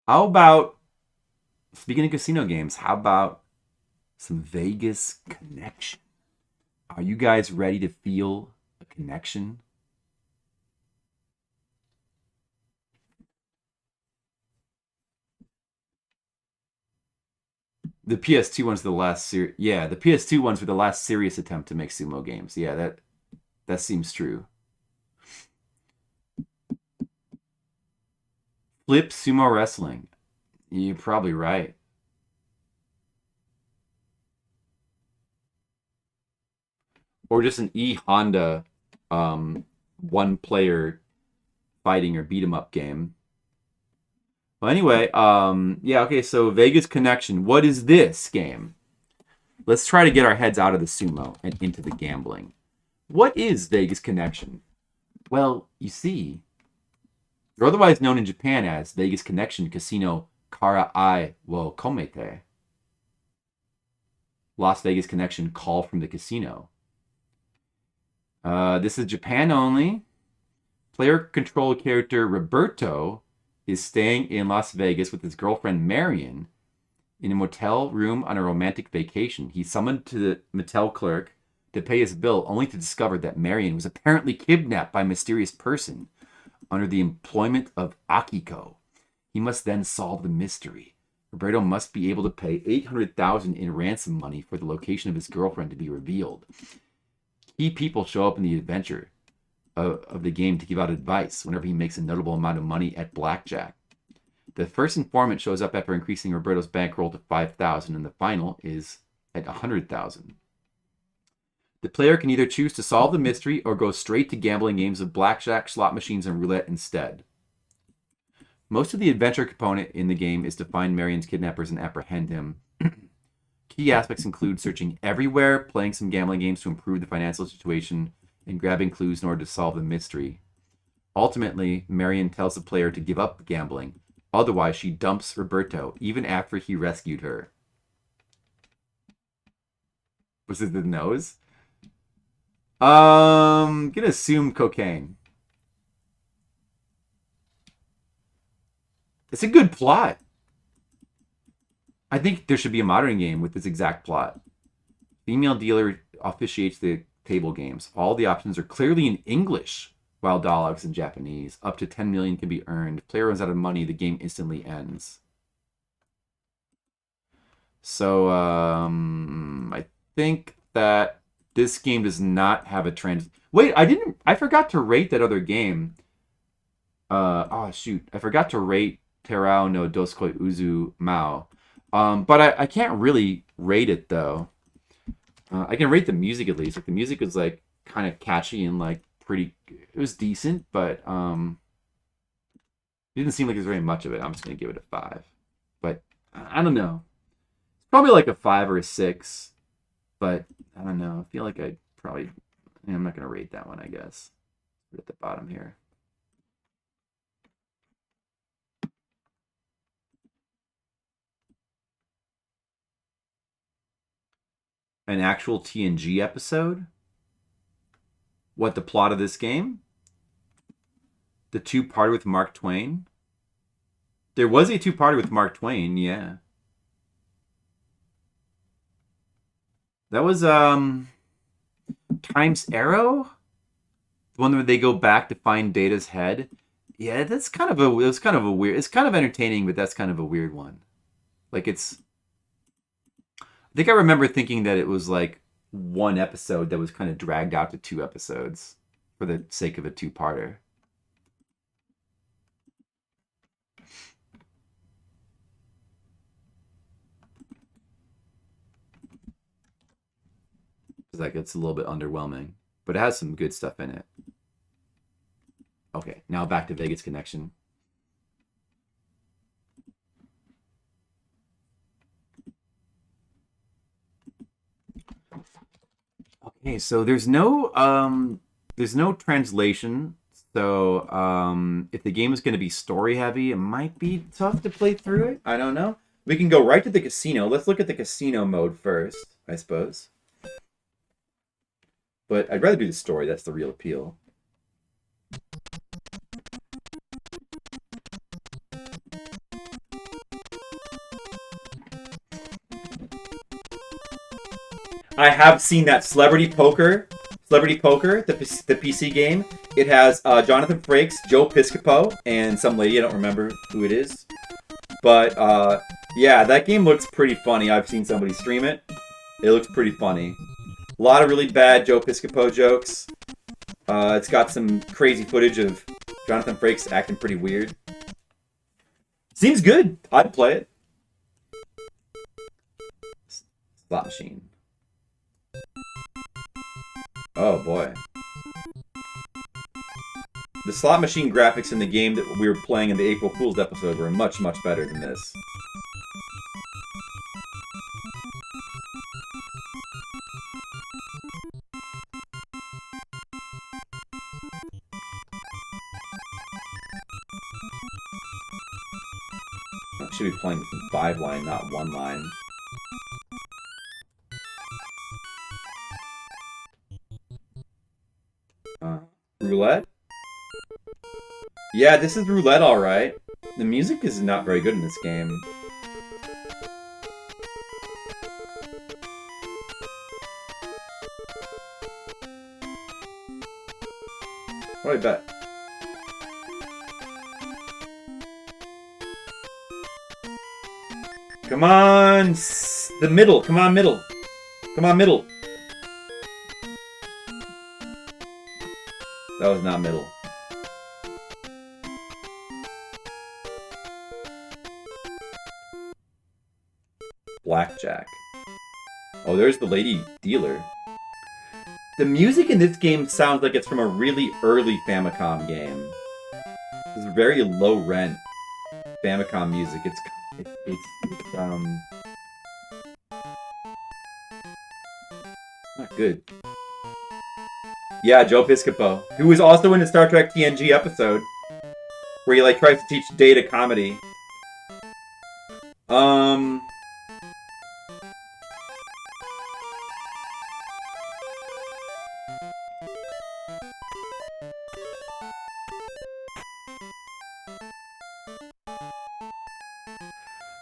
How about, speaking of casino games, how about some Vegas connection? Are you guys ready to feel a connection? The PS2 ones were the last yeah, the PS2 ones were the last serious attempt to make sumo games. Yeah, that seems true. Flip sumo wrestling. You're probably right. Or just an E Honda one player fighting or beat 'em up game. Well, anyway, yeah, okay, so Vegas Connection. What is this game? Let's try to get our heads out of the sumo and into the gambling. What is Vegas Connection? Well, you see, they're otherwise known in Japan as Vegas Connection Casino Kara I wo Komete. Las Vegas Connection Call from the Casino. This is Japan only. Player control character Roberto is staying in Las Vegas with his girlfriend Marian in a motel room on a romantic vacation. He's summoned to the motel clerk to pay his bill, only to discover that Marian was apparently kidnapped by a mysterious person under the employment of Akiko. He must then solve the mystery. Roberto must be able to pay 800,000 in ransom money for the location of his girlfriend to be revealed. Key people show up in the adventure of the game to give out advice whenever he makes a notable amount of money at blackjack. The first informant shows up after increasing Roberto's bankroll to 5,000, and the final is at 100,000. The player can either choose to solve the mystery or go straight to gambling games of blackjack, slot machines, and roulette instead. Most of the adventure component in the game is to find Marian's kidnappers and apprehend him. Key aspects include searching everywhere, playing some gambling games to improve the financial situation, and grabbing clues in order to solve the mystery. Ultimately, Marian tells the player to give up gambling, otherwise she dumps Roberto even after he rescued her. Was it the nose? Gonna assume cocaine. It's a good plot. I think there should be a modern game with this exact plot. Female dealer officiates the table games. All the options are clearly in English, while dialogue's in Japanese. Up to 10 million can be earned. Player runs out of money, the game instantly ends. So I think that this game does not have a trans. Wait, I forgot to rate that other game. Oh shoot, I forgot to rate Terao no Doskoi Uzu Mao. But I can't really rate it though. I can rate the music at least. Like the music is like kind of catchy and like pretty. It was decent, but it didn't seem like there's very much of it. I'm just gonna give it a 5. But I don't know. It's probably like a 5 or a 6. But I don't know. I feel like I probably. I'm not gonna rate that one. I guess. Put it at the bottom here. An actual TNG episode. What the plot of this game? The two-parter with Mark Twain. There was a two-parter with Mark Twain. Yeah, that was Time's Arrow, the one where they go back to find Data's head. Yeah, that's kind of a. It was kind of a weird. It's kind of entertaining, but that's kind of a weird one. Like it's. I think I remember thinking that it was like one episode that was kind of dragged out to 2 episodes for the sake of a two-parter. It's like it's a little bit underwhelming, but it has some good stuff in it. Okay, now back to Vegas Connection. Okay, so there's no translation. So if the game is going to be story heavy, it might be tough to play through it. I don't know. We can go right to the casino. Let's look at the casino mode first, I suppose. But I'd rather do the story. That's the real appeal. I have seen that Celebrity Poker, the PC game. It has Jonathan Frakes, Joe Piscopo, and some lady, I don't remember who it is. But, yeah, that game looks pretty funny. I've seen somebody stream it. It looks pretty funny. A lot of really bad Joe Piscopo jokes. It's got some crazy footage of Jonathan Frakes acting pretty weird. Seems good. I'd play it. Slot machine. Oh boy. The slot machine graphics in the game that we were playing in the April Fool's episode were much, much better than this. I should be playing with 5 line, not 1 line. Roulette? Yeah, this is roulette, alright. The music is not very good in this game. What do I bet? Come on! The middle! Come on, middle! Come on, middle! That was not middle. Blackjack. Oh, there's the lady dealer. The music in this game sounds like it's from a really early Famicom game. It's very low rent Famicom music. It's not good. Yeah, Joe Piscopo, who was also in the Star Trek TNG episode, where he like tries to teach Data comedy.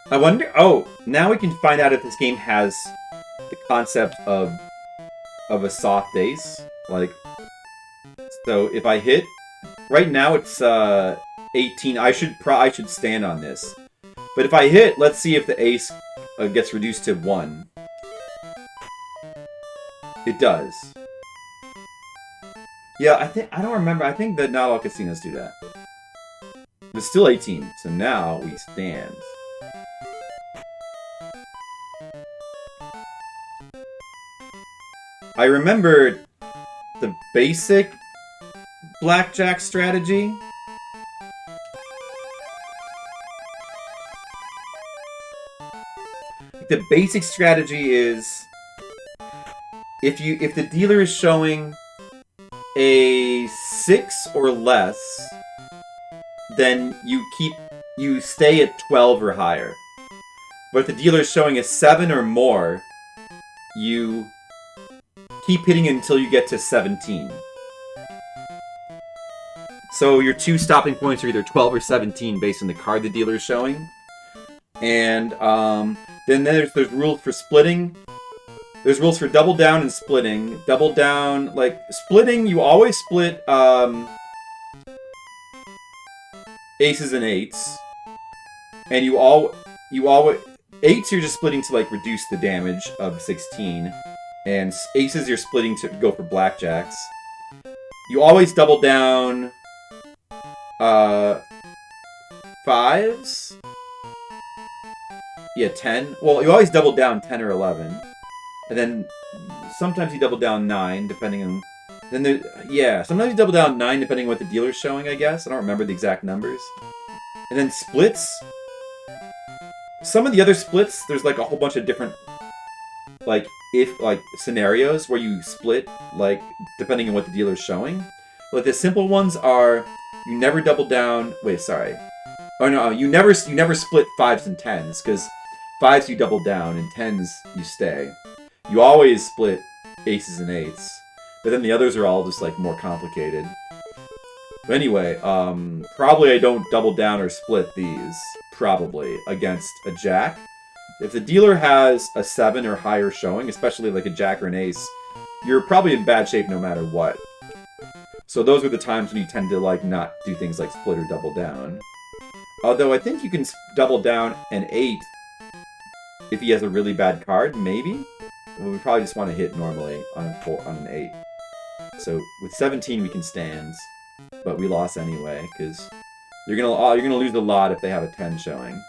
I wonder. Oh, now we can find out if this game has the concept of a soft ace. Like, so if I hit, right now it's 18. I should stand on this. But if I hit, let's see if the ace gets reduced to 1. It does. Yeah, I don't remember. I think that not all casinos do that. It's still 18, so now we stand. I remember the basic blackjack strategy. The basic strategy is if the dealer is showing a 6 or less, then you stay at 12 or higher. But if the dealer is showing a 7 or more, you keep hitting until you get to 17. So your 2 stopping points are either 12 or 17 based on the card the dealer is showing. And then there's rules for splitting. There's rules for double down and splitting. Double down, like splitting, you always split aces and 8s. And you always 8s you're just splitting to like reduce the damage of 16. And aces you're splitting to go for blackjacks. You always double down 5s. Yeah, 10. Well, you always double down 10 or 11. And then sometimes you double down 9, depending on... sometimes you double down 9 depending on what the dealer's showing, I guess. I don't remember the exact numbers. And then splits. Some of the other splits, there's like a whole bunch of different... scenarios where you split, like, depending on what the dealer's showing. But the simple ones are, you never double down... Wait, sorry. Oh, no, you never split 5s and 10s, because 5s you double down, and 10s you stay. You always split aces and 8s. But then the others are all just, like, more complicated. But anyway, probably I don't double down or split these, probably, against a jack. If the dealer has a 7 or higher showing, especially like a jack or an ace, you're probably in bad shape no matter what. So those are the times when you tend to like not do things like split or double down. Although I think you can double down an 8 if he has a really bad card, maybe? Well, we probably just want to hit normally on an 8. So with 17 we can stand, but we lost anyway because you're gonna lose a lot if they have a 10 showing.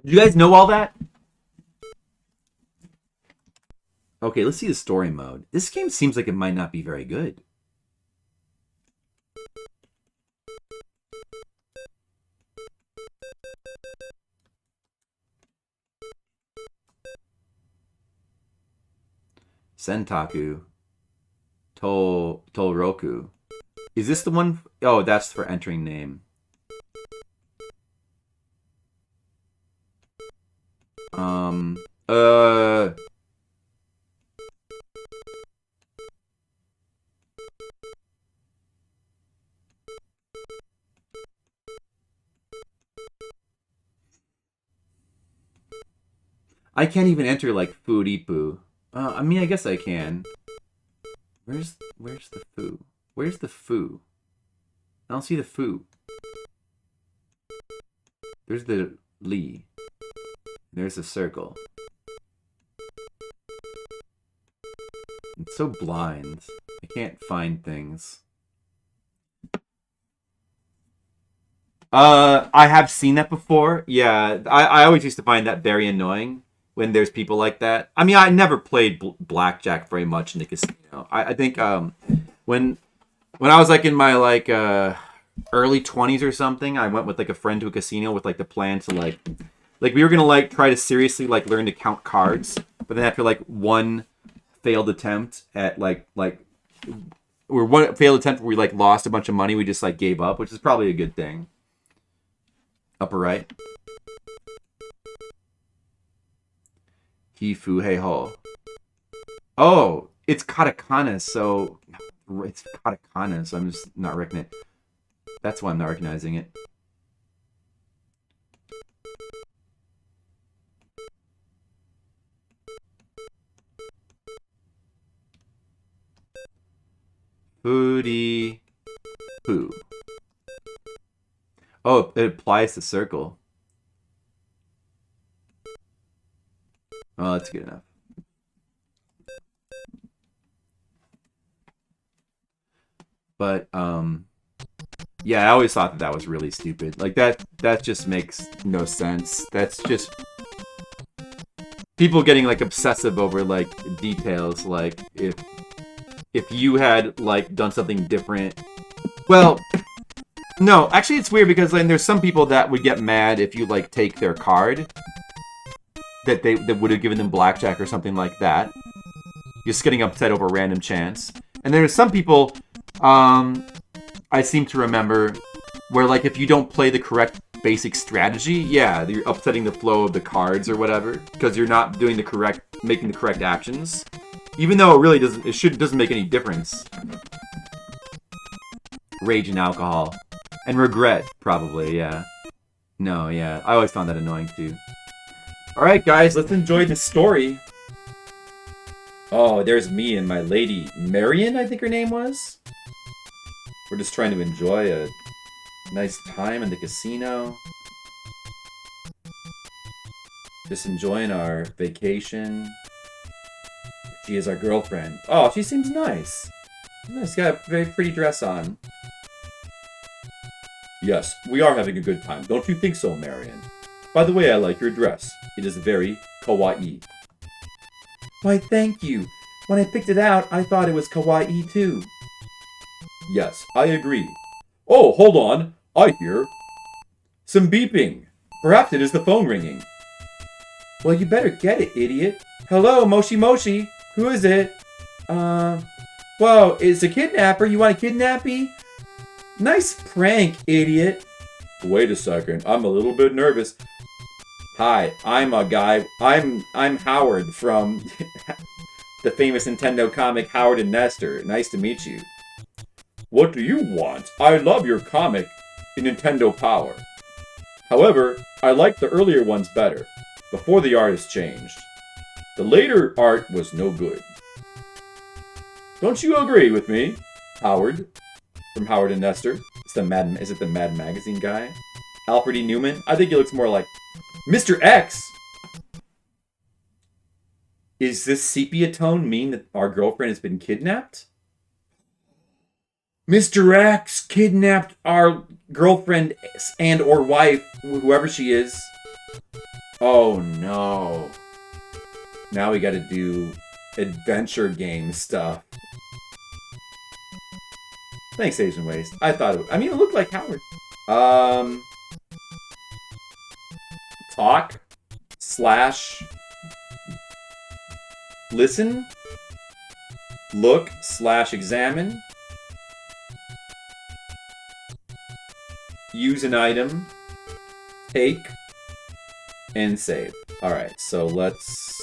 You guys know all that? Okay, let's see the story mode. This game seems like it might not be very good. Sentaku. Tolroku. Is this the one? Oh, that's for entering name. I can't even enter like Furipu. I mean, I guess I can. Where's the foo? Where's the foo? I don't see the foo. There's the Lee. There's the circle. It's so blind. I can't find things. I have seen that before. Yeah, I always used to find that very annoying when there's people like that. I mean, I never played blackjack very much in the casino. I think when I was like in my like early 20s or something, I went with like a friend to a casino with like the plan to like we were gonna like try to seriously like learn to count cards, but then after like one failed attempt at or one failed attempt where we like lost a bunch of money, we just like gave up, which is probably a good thing. Upper right. Hifu Hei Ho. Oh, it's katakana, so it's katakana, so I'm just not recognizing it. That's why I'm not recognizing it. Foodie Poo. Oh, it applies to circle. Oh, that's good enough. But yeah, I always thought that was really stupid. Like that just makes no sense. That's just people getting like obsessive over like details. Like if you had like done something different. Well, no, actually it's weird because like, there's some people that would get mad if you like take their card that would have given them blackjack or something like that. Just getting upset over random chance. And there's some people I seem to remember where like if you don't play the correct basic strategy, yeah, you're upsetting the flow of the cards or whatever because you're not doing making the correct actions. Even though it really doesn't make any difference. Rage and alcohol. And regret, probably, yeah. No, yeah. I always found that annoying, too. Alright, guys, let's enjoy the story. Oh, there's me and my lady Marian, I think her name was. We're just trying to enjoy a nice time in the casino. Just enjoying our vacation. She is our girlfriend. Oh, she seems nice. She's got a very pretty dress on. Yes, we are having a good time. Don't you think so, Marian? By the way, I like your dress. It is very kawaii. Why, thank you. When I picked it out, I thought it was kawaii too. Yes, I agree. Oh, hold on. I hear some beeping. Perhaps it is the phone ringing. Well, you better get it, idiot. Hello, Moshi Moshi. Who is it? Whoa, it's a kidnapper. You want to kidnap me? Nice prank, idiot. Wait a second. I'm a little bit nervous. Hi, I'm a guy. I'm Howard from the famous Nintendo comic Howard and Nestor. Nice to meet you. What do you want? I love your comic. in Nintendo Power. However, I like the earlier ones better, before the artist changed. The later art was no good. Don't you agree with me, Howard? From Howard and Nestor. Is it the Mad Magazine guy? Alfred E. Newman? I think he looks more like Mr. X! Is this sepia tone mean that our girlfriend has been kidnapped? Mr. X kidnapped our girlfriend and or wife, whoever she is. Oh no. Now we gotta do adventure game stuff. Thanks, Asian Waste. I thought it looked like Howard. Talk / listen, look / examine, use an item, take, and save. Alright, so let's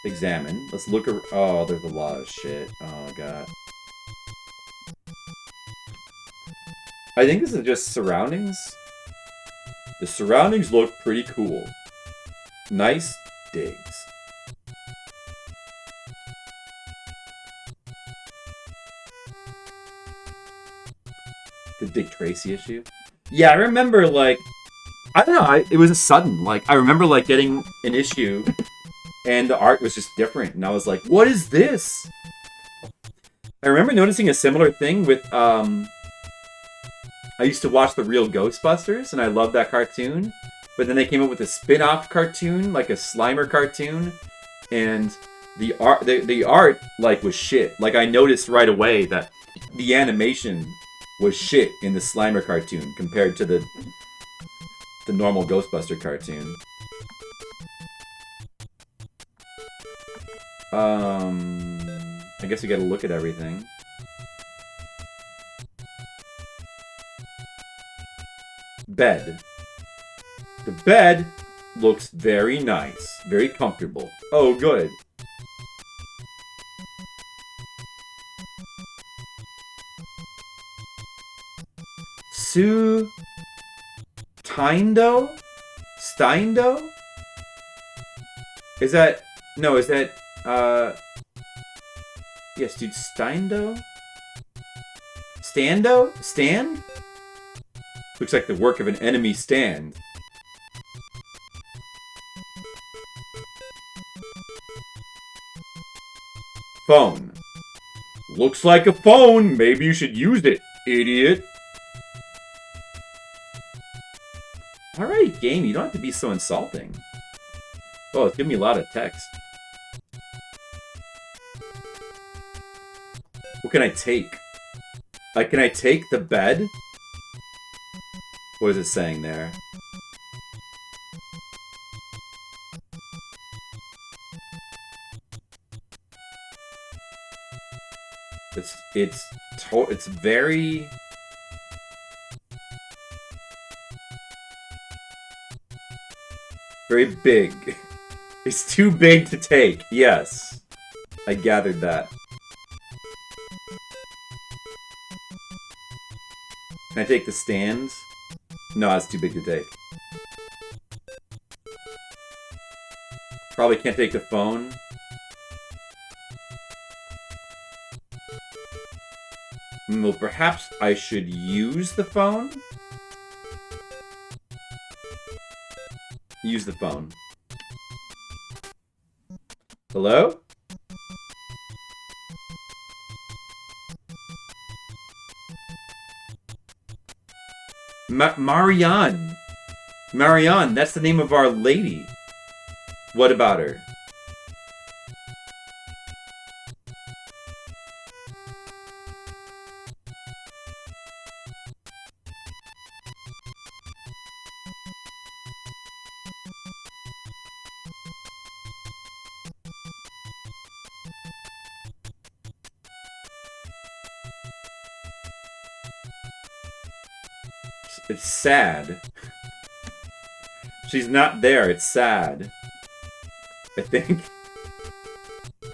examine. Let's look at... Oh, there's a lot of shit. Oh, God. I think this is just surroundings. The surroundings look pretty cool. Nice digs. The Dick Tracy issue? Yeah, I remember, like... I don't know, it was a sudden. Like, I remember, like, getting an issue, and the art was just different. And I was like, what is this? I remember noticing a similar thing with, I used to watch The Real Ghostbusters, and I loved that cartoon. But then they came up with a spin-off cartoon, like a Slimer cartoon, and the art like was shit. Like I noticed right away that the animation was shit in the Slimer cartoon compared to the normal Ghostbuster cartoon. I guess we gotta look at everything. Bed. The bed looks very nice. Very comfortable. Oh, good. Steindo? Steindo? Is that... No, is that... Yes, dude, Steindo? Stando? Stand? Looks like the work of an enemy stand. Phone. Looks like a phone. Maybe you should use it, idiot. Alright, game, you don't have to be so insulting. Oh, it's giving me a lot of text. What can I take? Can I take the bed? What is it saying there? It's very... Very big. It's too big to take. Yes. I gathered that. Can I take the stands? No, that's too big to take. Probably can't take the phone. Well, perhaps I should use the phone? Use the phone. Hello? Marian. Marian, that's the name of our lady. What about her? It's sad. She's not there. It's sad. I think. There's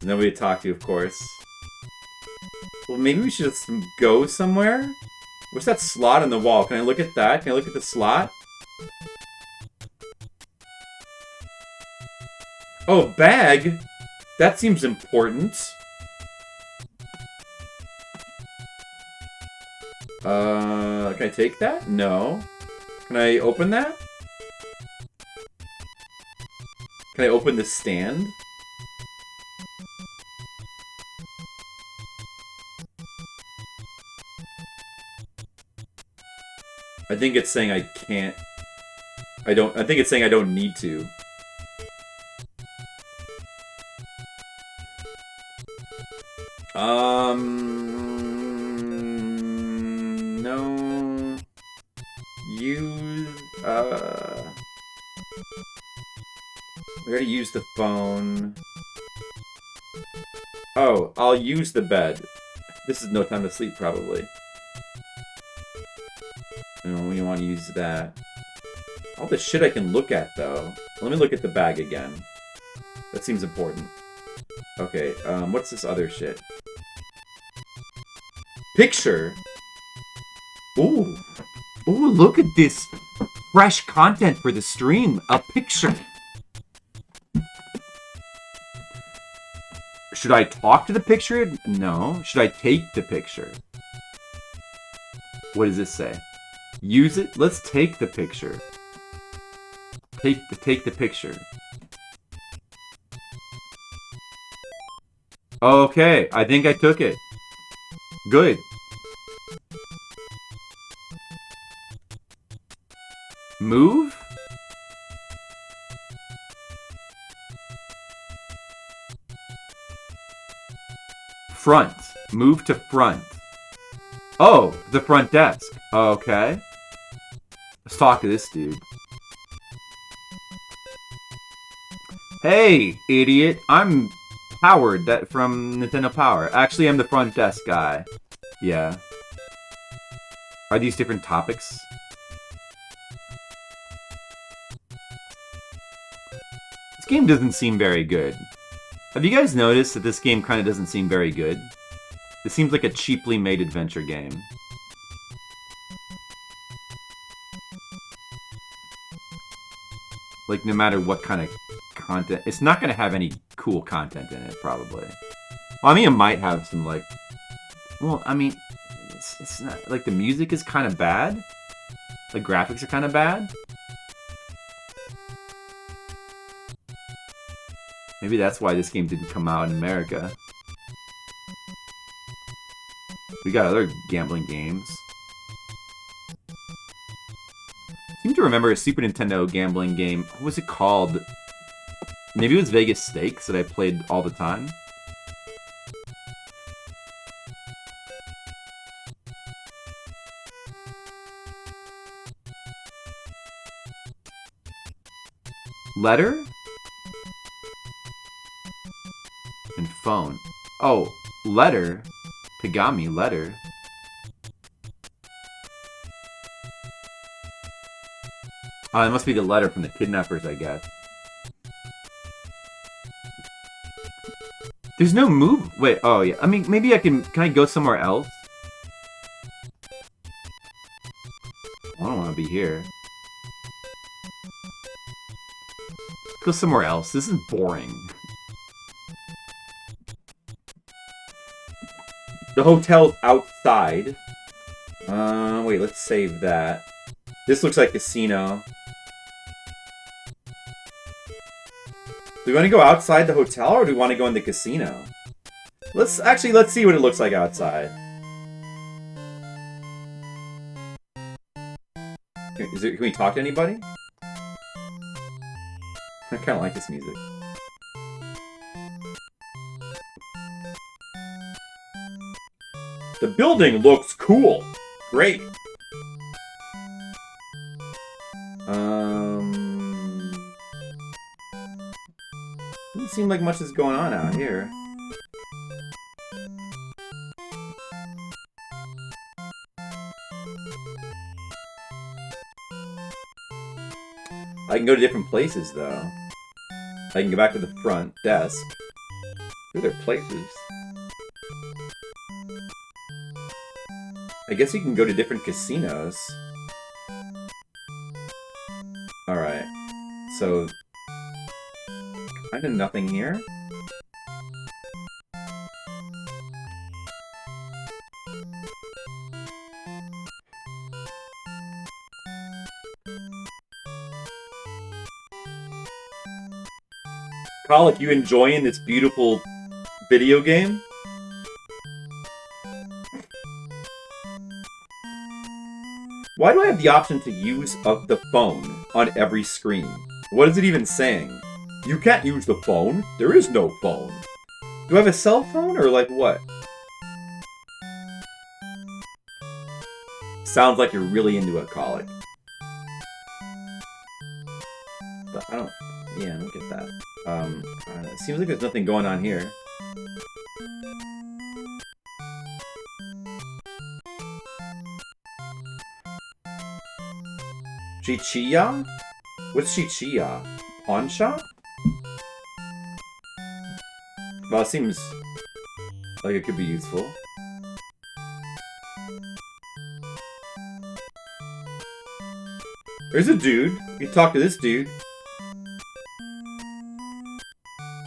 nobody to talk to, of course. Well, maybe we should just go somewhere? What's that slot on the wall? Can I look at that? Can I look at the slot? Oh, bag? That seems important. Can I take that? No. Can I open that? Can I open the stand? I think it's saying I can't. I think it's saying I don't need to. No. Use, we already used the phone. Oh, I'll use the bed. This is no time to sleep, probably. No, we want to use that. All the shit I can look at, though. Let me look at the bag again. That seems important. Okay, what's this other shit? Picture? Ooh. Ooh, look at this fresh content for the stream. A picture. Should I talk to the picture? No. Should I take the picture? What does this say? Use it? Let's take the picture. Take the picture. Okay, I think I took it. Good. Move? Front. Move to front. Oh, the front desk. Okay. Let's talk to this dude. Hey, idiot. I'm Howard from Nintendo Power. Actually, I'm the front desk guy. Yeah. Are these different topics? This game doesn't seem very good. Have you guys noticed that this game kind of doesn't seem very good? This seems like a cheaply made adventure game. Like, no matter what kind of content... It's not going to have any cool content in it, probably. Well, I mean, it might have some, like... Well, I mean, it's not... Like, the music is kind of bad. The graphics are kind of bad. Maybe that's why this game didn't come out in America. We got other gambling games. I seem to remember a Super Nintendo gambling game. What was it called? Maybe it was Vegas Stakes that I played all the time. Letter? And phone. Oh, letter. Pagami, letter. Oh, it must be the letter from the kidnappers, I guess. There's no move. Wait, oh yeah. I mean, maybe I can I go somewhere else? I don't want to be here. Go somewhere else. This is boring. The hotel's outside. Wait, let's save that. This looks like casino. Do we want to go outside the hotel or do we want to go in the casino? Let's see what it looks like outside. Can we talk to anybody? I kind of like this music. The building looks cool. Great. Doesn't seem like much is going on out here. I can go to different places, though. I can go back to the front desk. Ooh, there are places. I guess you can go to different casinos. Alright. So... kind of nothing here. Colic, you enjoying this beautiful video game? Why do I have the option to use the phone on every screen? What is it even saying? You can't use the phone. There is no phone. Do I have a cell phone or like what? Sounds like you're really into it, Colic. But I don't... yeah, I don't get that. It seems like there's nothing going on here. Chichiya? What's Chichiya? Pawn shop? Well, it seems like it could be useful. There's a dude. You can talk to this dude.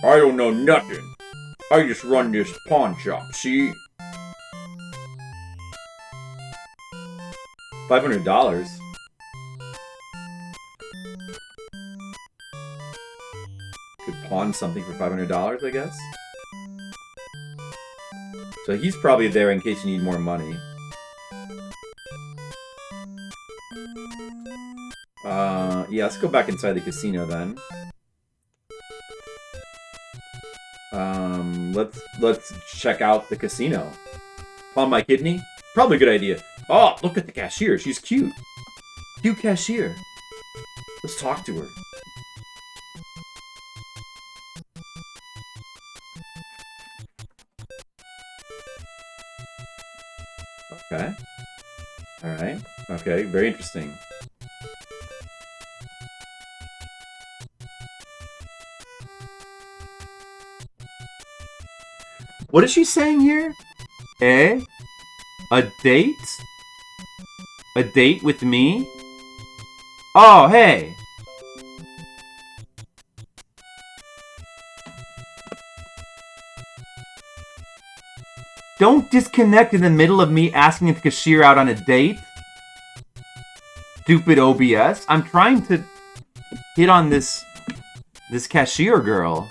I don't know nothing. I just run this pawn shop, see? $500. Could pawn something for $500, I guess? So he's probably there in case you need more money. Yeah, let's go back inside the casino then. Let's check out the casino. Pawn my kidney? Probably a good idea. Oh, look at the cashier. She's cute. Cute cashier. Let's talk to her. Okay. Alright. Okay, very interesting. What is she saying here? Eh? A date? A date with me? Oh, hey! Don't disconnect in the middle of me asking the cashier out on a date. Stupid OBS. I'm trying to hit on this cashier girl.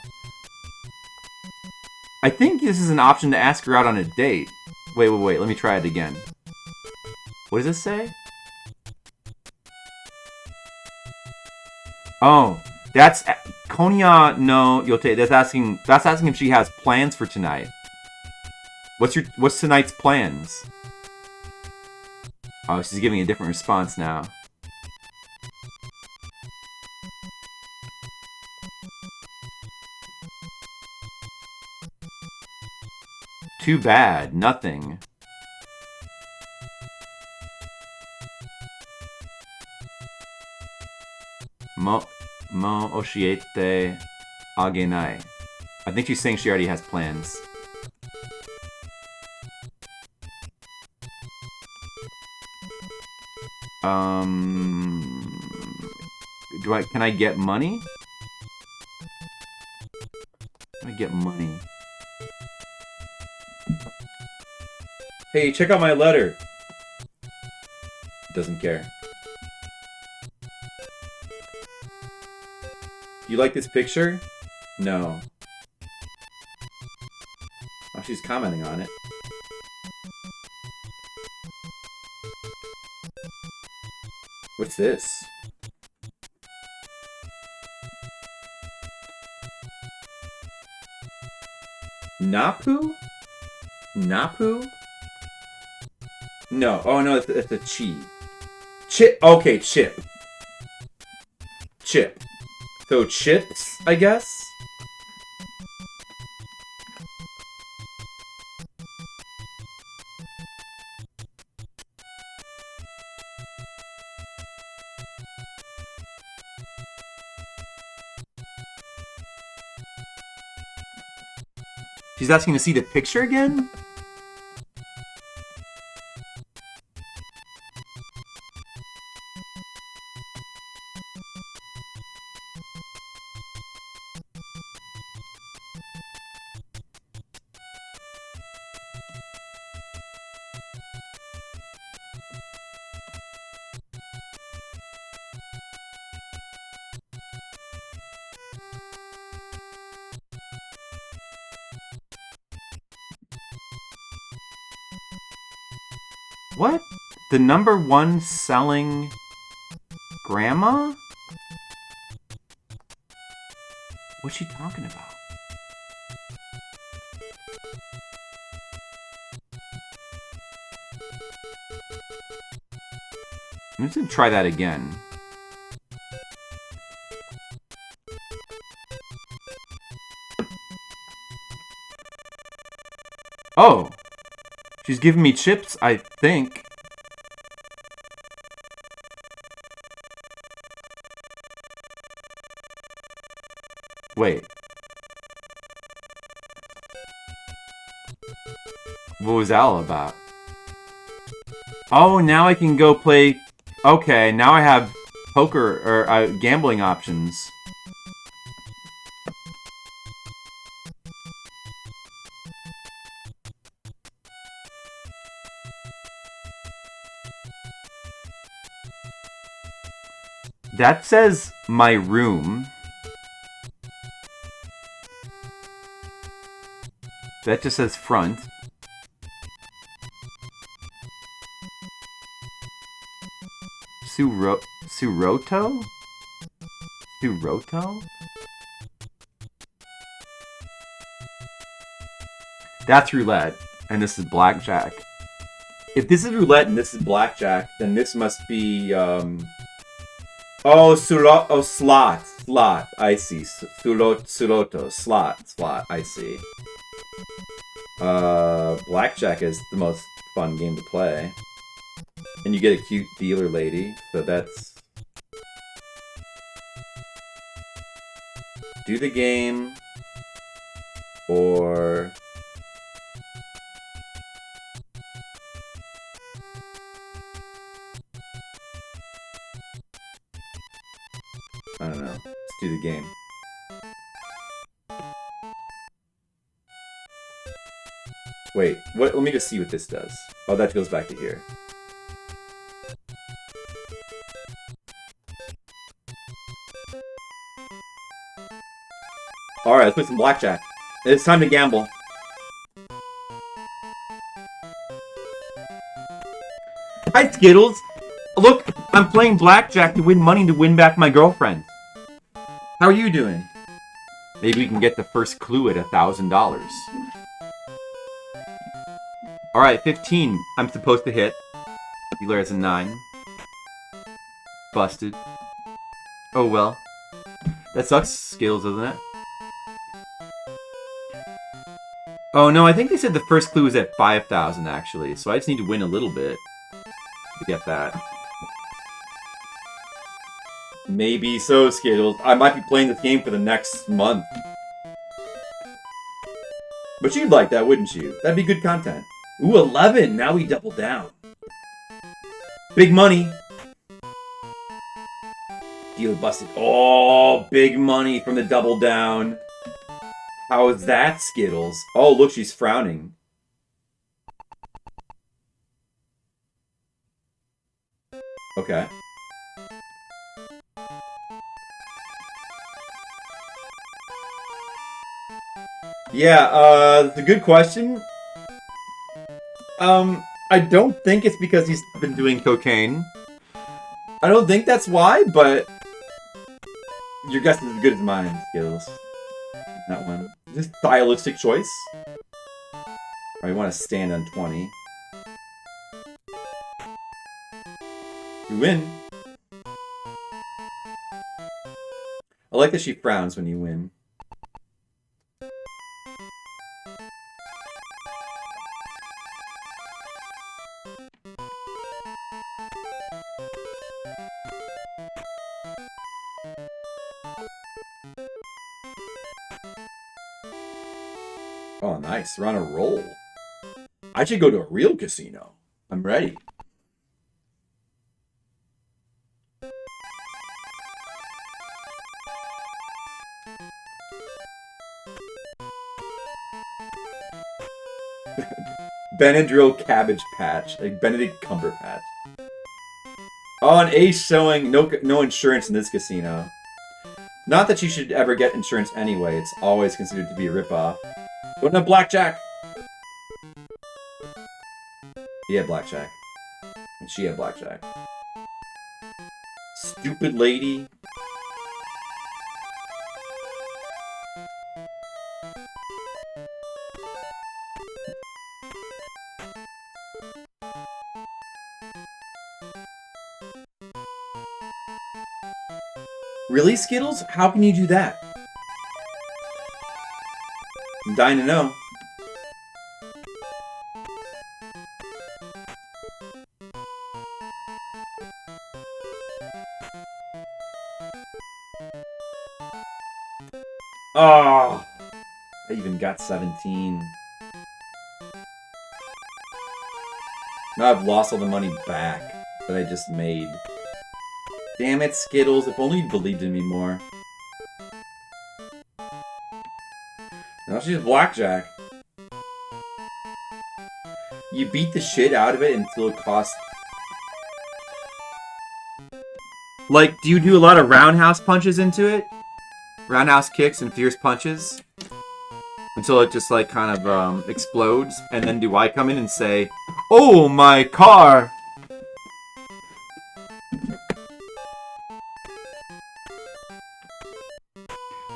I think this is an option to ask her out on a date. Wait, let me try it again. What does this say? Oh, that's Konya no Yote. That's asking if she has plans for tonight. What's tonight's plans? Oh, she's giving a different response now. Too bad. Nothing. Mo oshiete agenai. I think she's saying she already has plans. Can I get money? Can I get money? Hey, check out my letter. Doesn't care. You like this picture? No. Oh, she's commenting on it. What's this? Napu? Napu? No. Oh, no, it's a chi. Chip. Okay, chip. Chip. So, chips, I guess? She's asking to see the picture again? What? The #1 selling grandma? What's she talking about? I'm just gonna try that again. Oh! She's giving me chips, I think. Wait. What was that all about? Oh, now I can go play... Okay, now I have poker, or gambling options. That says my room. That just says front. Suroto? Suroto? That's roulette, and this is blackjack. If this is roulette and this is blackjack, then this must be, Oh, slot. Slot, I see. Suroto, slot, I see. Blackjack is the most fun game to play. And you get a cute dealer lady, so that's... Do the game, or... I don't know. Let's do the game. Wait, what? Let me just see what this does. Oh, that goes back to here. Alright, let's play some blackjack. It's time to gamble. Hi, Skittles! Look, I'm playing blackjack to win money to win back my girlfriend. How are you doing? Maybe we can get the first clue at $1,000. Alright, 15. I'm supposed to hit. Dealer has a 9. Busted. Oh well. That sucks, Skills, doesn't it? Oh no, I think they said the first clue was at 5,000 actually, so I just need to win a little bit to get that. Maybe so, Skittles. I might be playing this game for the next month. But you'd like that, wouldn't you? That'd be good content. Ooh, 11! Now we double down. Big money. Dealer busted. Oh, big money from the double down. How is that, Skittles? Oh, look, she's frowning. Okay. Yeah, it's a good question. I don't think it's because he's been doing cocaine. I don't think that's why, but your guess is as good as mine, Skittles. That one. Just stylistic choice. Or you want to stand on 20. You win. I like that she frowns when you win. Oh, nice. We're on a roll. I should go to a real casino. I'm ready. Benadryl Cabbage Patch. Like Benedict Cumberbatch. Oh, an ace showing no insurance in this casino. Not that you should ever get insurance anyway. It's always considered to be a ripoff. Don't have blackjack. Yeah, blackjack. And she had blackjack. Stupid lady. Really, Skittles? How can you do that? I'm dying to know. Oh, I even got 17. Now I've lost all the money back that I just made. Damn it, Skittles. If only you believed in me more. Now she's blackjack. You beat the shit out of it until it costs... Like, do you do a lot of roundhouse punches into it? Roundhouse kicks and fierce punches? Until it just, like, kind of, explodes? And then do I come in and say, "Oh, my car!"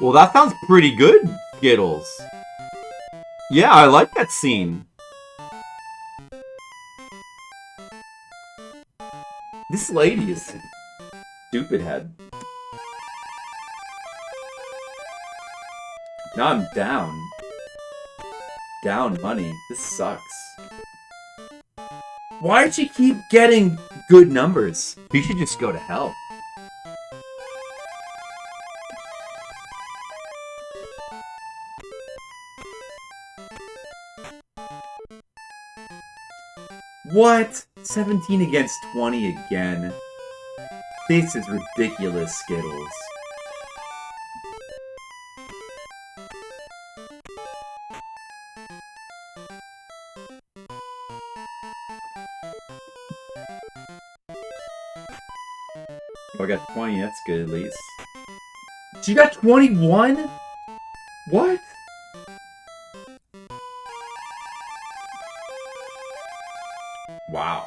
Well, that sounds pretty good, Skittles. Yeah, I like that scene. This lady is stupid head. Now I'm down. Down money. This sucks. Why did she keep getting good numbers? She should just go to hell. What? 17 against 20 again. This is ridiculous, Skittles. Oh, I got 20, that's good at least. She got 21? What? Wow.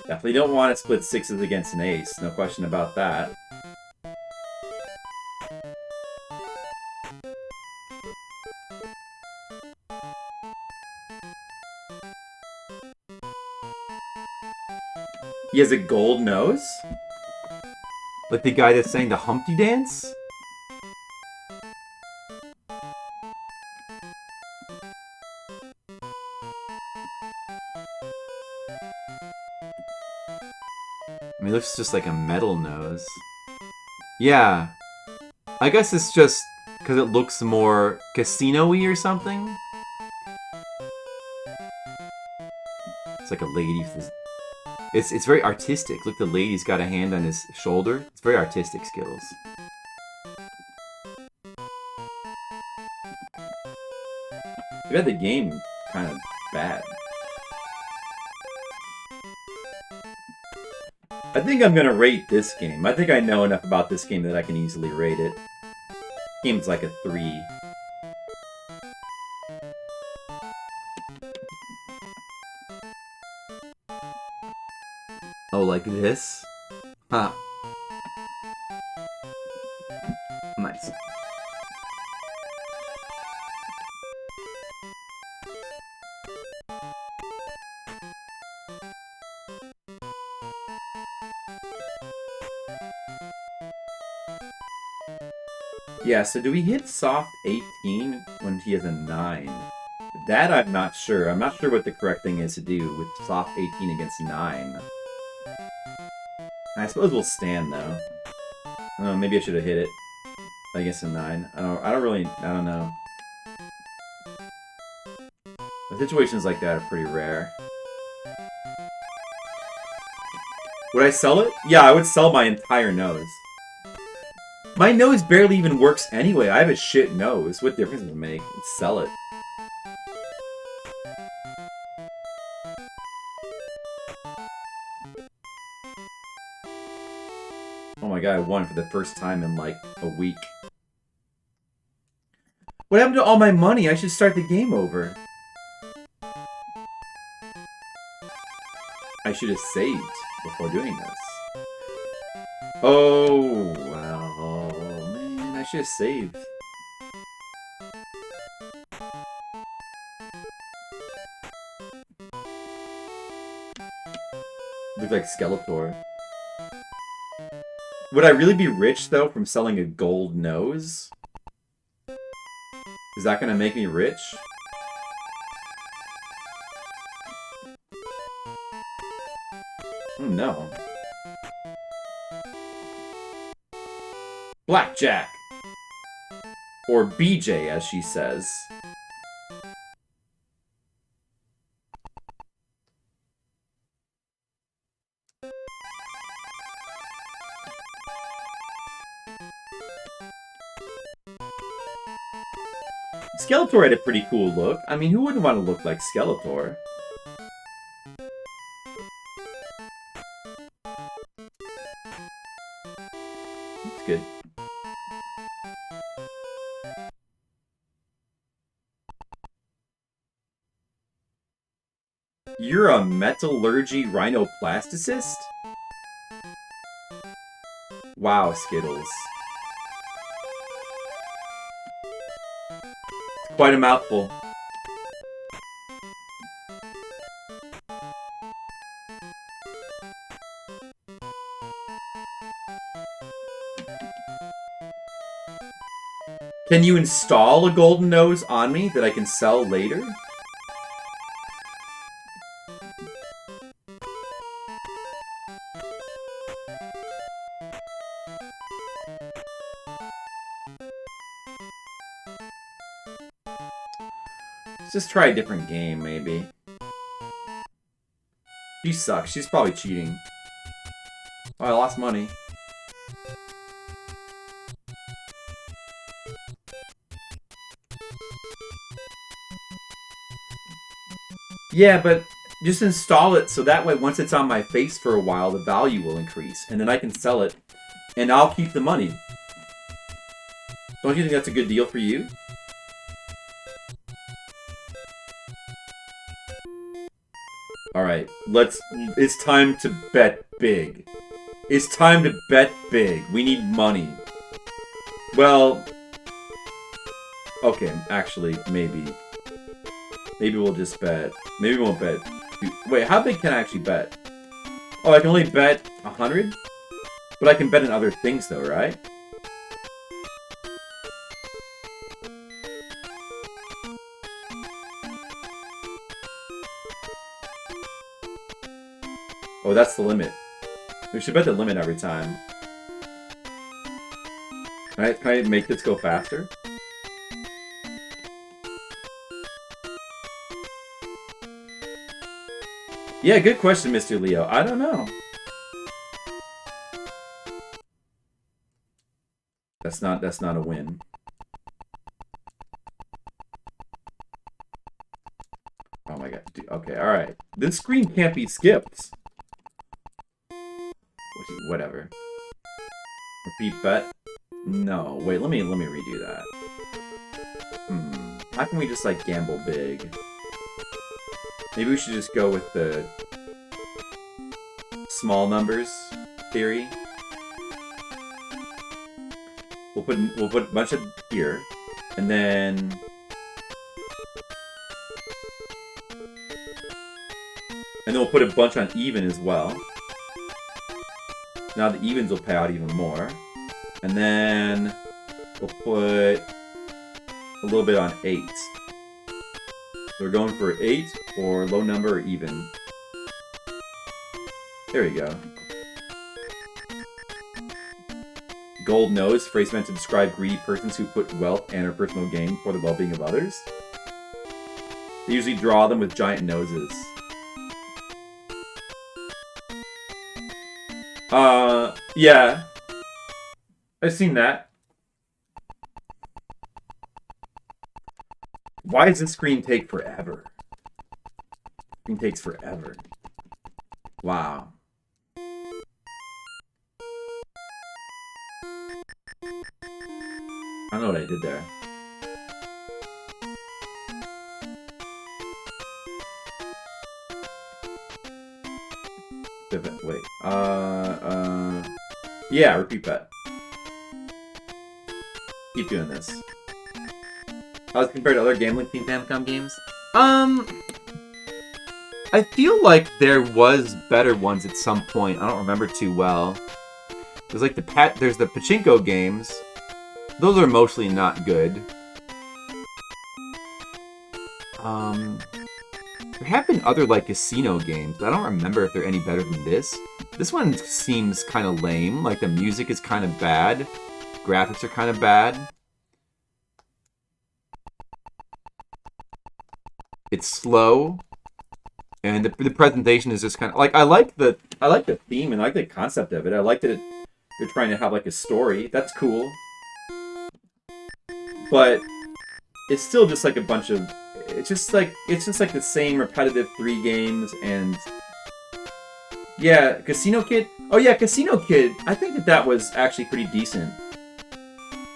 Definitely don't want to split sixes against an ace. No question about that. He has a gold nose? Like the guy that's saying the Humpty Dance? I mean, it looks just like a metal nose. Yeah. I guess it's just because it looks more casino-y or something. It's like a lady with his... It's very artistic. Look, the lady's got a hand on his shoulder. It's very artistic, Skittles. I got the game kind of bad. I think I'm gonna rate this game. I think I know enough about this game that I can easily rate it. Game's like a 3. Oh, like this? Huh. Nice. Yeah, so do we hit soft 18 when he has a 9? That I'm not sure. I'm not sure what the correct thing is to do with soft 18 against 9. I suppose we'll stand, though. Oh, maybe I should have hit it against a 9. I don't know. But situations like that are pretty rare. Would I sell it? Yeah, I would sell my entire nose. My nose barely even works anyway. I have a shit nose. What difference does it make? Let's sell it. Oh my god, I won for the first time in like a week. What happened to all my money? I should start the game over. I should have saved before doing this. Oh, well, man, I should have saved. Looks like Skeletor. Would I really be rich, though, from selling a gold nose? Is that going to make me rich? No. Blackjack! Or BJ, as she says. Skeletor had a pretty cool look. I mean, who wouldn't want to look like Skeletor? That's good. You're a metallurgy rhinoplasticist? Wow, Skittles. Quite a mouthful. Can you install a golden nose on me that I can sell later? Let's just try a different game, maybe. She sucks. She's probably cheating. Oh, I lost money. Yeah, but just install it so that way once it's on my face for a while, the value will increase. And then I can sell it, and I'll keep the money. Don't you think that's a good deal for you? Alright, it's time to bet big. It's time to bet big. We need money. Well, okay, actually, maybe. Maybe we'll just bet. Maybe we won't bet. Wait, how big can I actually bet? Oh, I can only bet 100? But I can bet in other things though, right? Oh, that's the limit. We should bet the limit every time. Can I make this go faster? Yeah, good question, Mr. Leo. I don't know. That's not a win. Oh my god. Okay, alright. This screen can't be skipped. Whatever. Repeat bet? No. Wait, let me redo that. How can we just, like, gamble big? Maybe we should just go with the small numbers theory. We'll put a bunch of here, and then we'll put a bunch on even as well. Now the evens will pay out even more, and then we'll put a little bit on 8. We're going for 8 or low number or even. There we go. Gold nose, phrase meant to describe greedy persons who put wealth and or personal gain before the well-being of others. They usually draw them with giant noses. Yeah. I've seen that. Why does this screen take forever? Screen takes forever. Wow. I don't know what I did there. Wait. Yeah, repeat that. Keep doing this. How does it compare to other gambling themed Famicom games? I feel like there was better ones at some point. I don't remember too well. There's like there's the pachinko games. Those are mostly not good. There have been other like casino games, but I don't remember if they're any better than this. This one seems kind of lame. Like the music is kind of bad. Graphics are kind of bad. It's slow. And the presentation is just kind of like I like the theme and I like the concept of it. I like that they're trying to have like a story. That's cool. But it's still just like a bunch of it's just like the same repetitive 3 games and yeah, Casino Kid. Oh yeah, Casino Kid. I think that was actually pretty decent.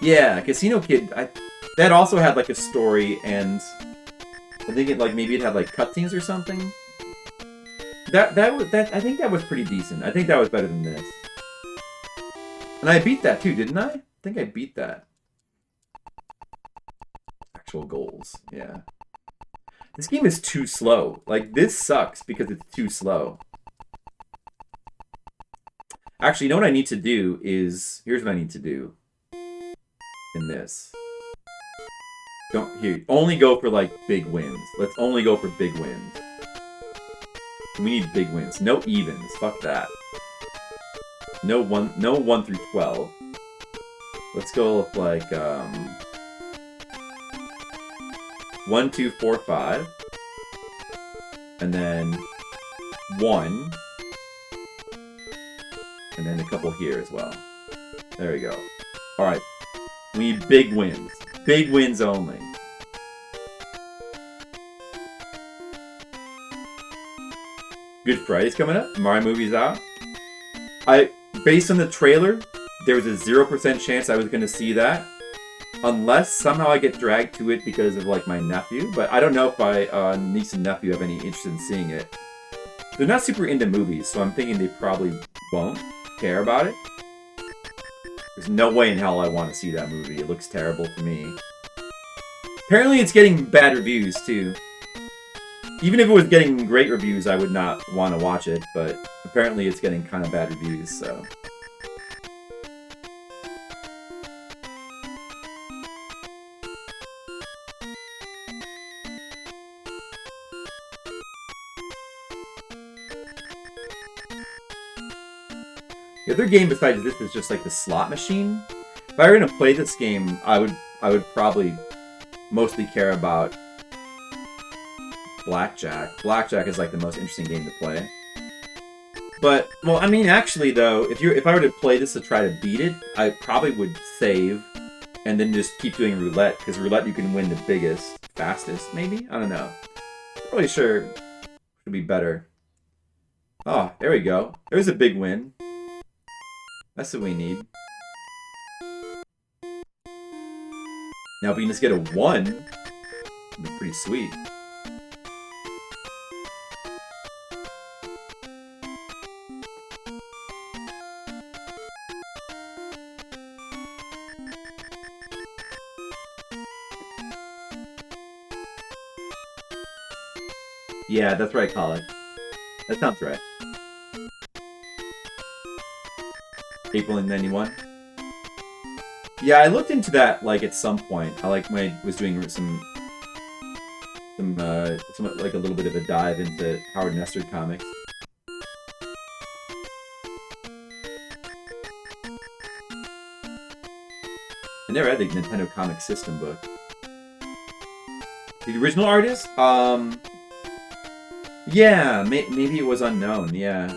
Yeah, Casino Kid. That also had like a story and I think maybe it had like cutscenes or something. I think that was pretty decent. I think that was better than this. And I beat that too, didn't I? I think I beat that. Actual goals, yeah. This game is too slow. Like, this sucks because it's too slow. Actually, you know what I need to do is... Here's what I need to do. In this. Only go for, like, big wins. Let's only go for big wins. We need big wins. No evens. Fuck that. No 1 through 12. Let's go with, like, 1, 2, 4, 5. And then 1. And then a couple here as well. There we go. Alright. We need big wins. Big wins only. Good Friday's coming up. Mario movie's out. Based on the trailer, there was a 0% chance I was going to see that. Unless somehow I get dragged to it because of, like, my nephew. But I don't know if my niece and nephew have any interest in seeing it. They're not super into movies, so I'm thinking they probably won't care about it. There's no way in hell I want to see that movie. It looks terrible to me. Apparently it's getting bad reviews, too. Even if it was getting great reviews, I would not want to watch it, but apparently it's getting kind of bad reviews, so... The other game besides this is just like the slot machine. If I were going to play this game, I would probably mostly care about Blackjack. Blackjack is like the most interesting game to play. But, well, I mean, actually though, if I were to play this to try to beat it, I probably would save and then just keep doing roulette, because roulette you can win the biggest, fastest, maybe? I don't know. Not really sure. It would be better. Oh, there we go. There's a big win. That's what we need. Now if we can just get a 1, it'd be pretty sweet. Yeah, that's right, Colin. That sounds right. April '91. Yeah, I looked into that like at some point. I like when I was doing some Some like a little bit of a dive into Howard Nestor comics. I never had the Nintendo Comic System book. The original artist? Yeah, maybe it was unknown, yeah.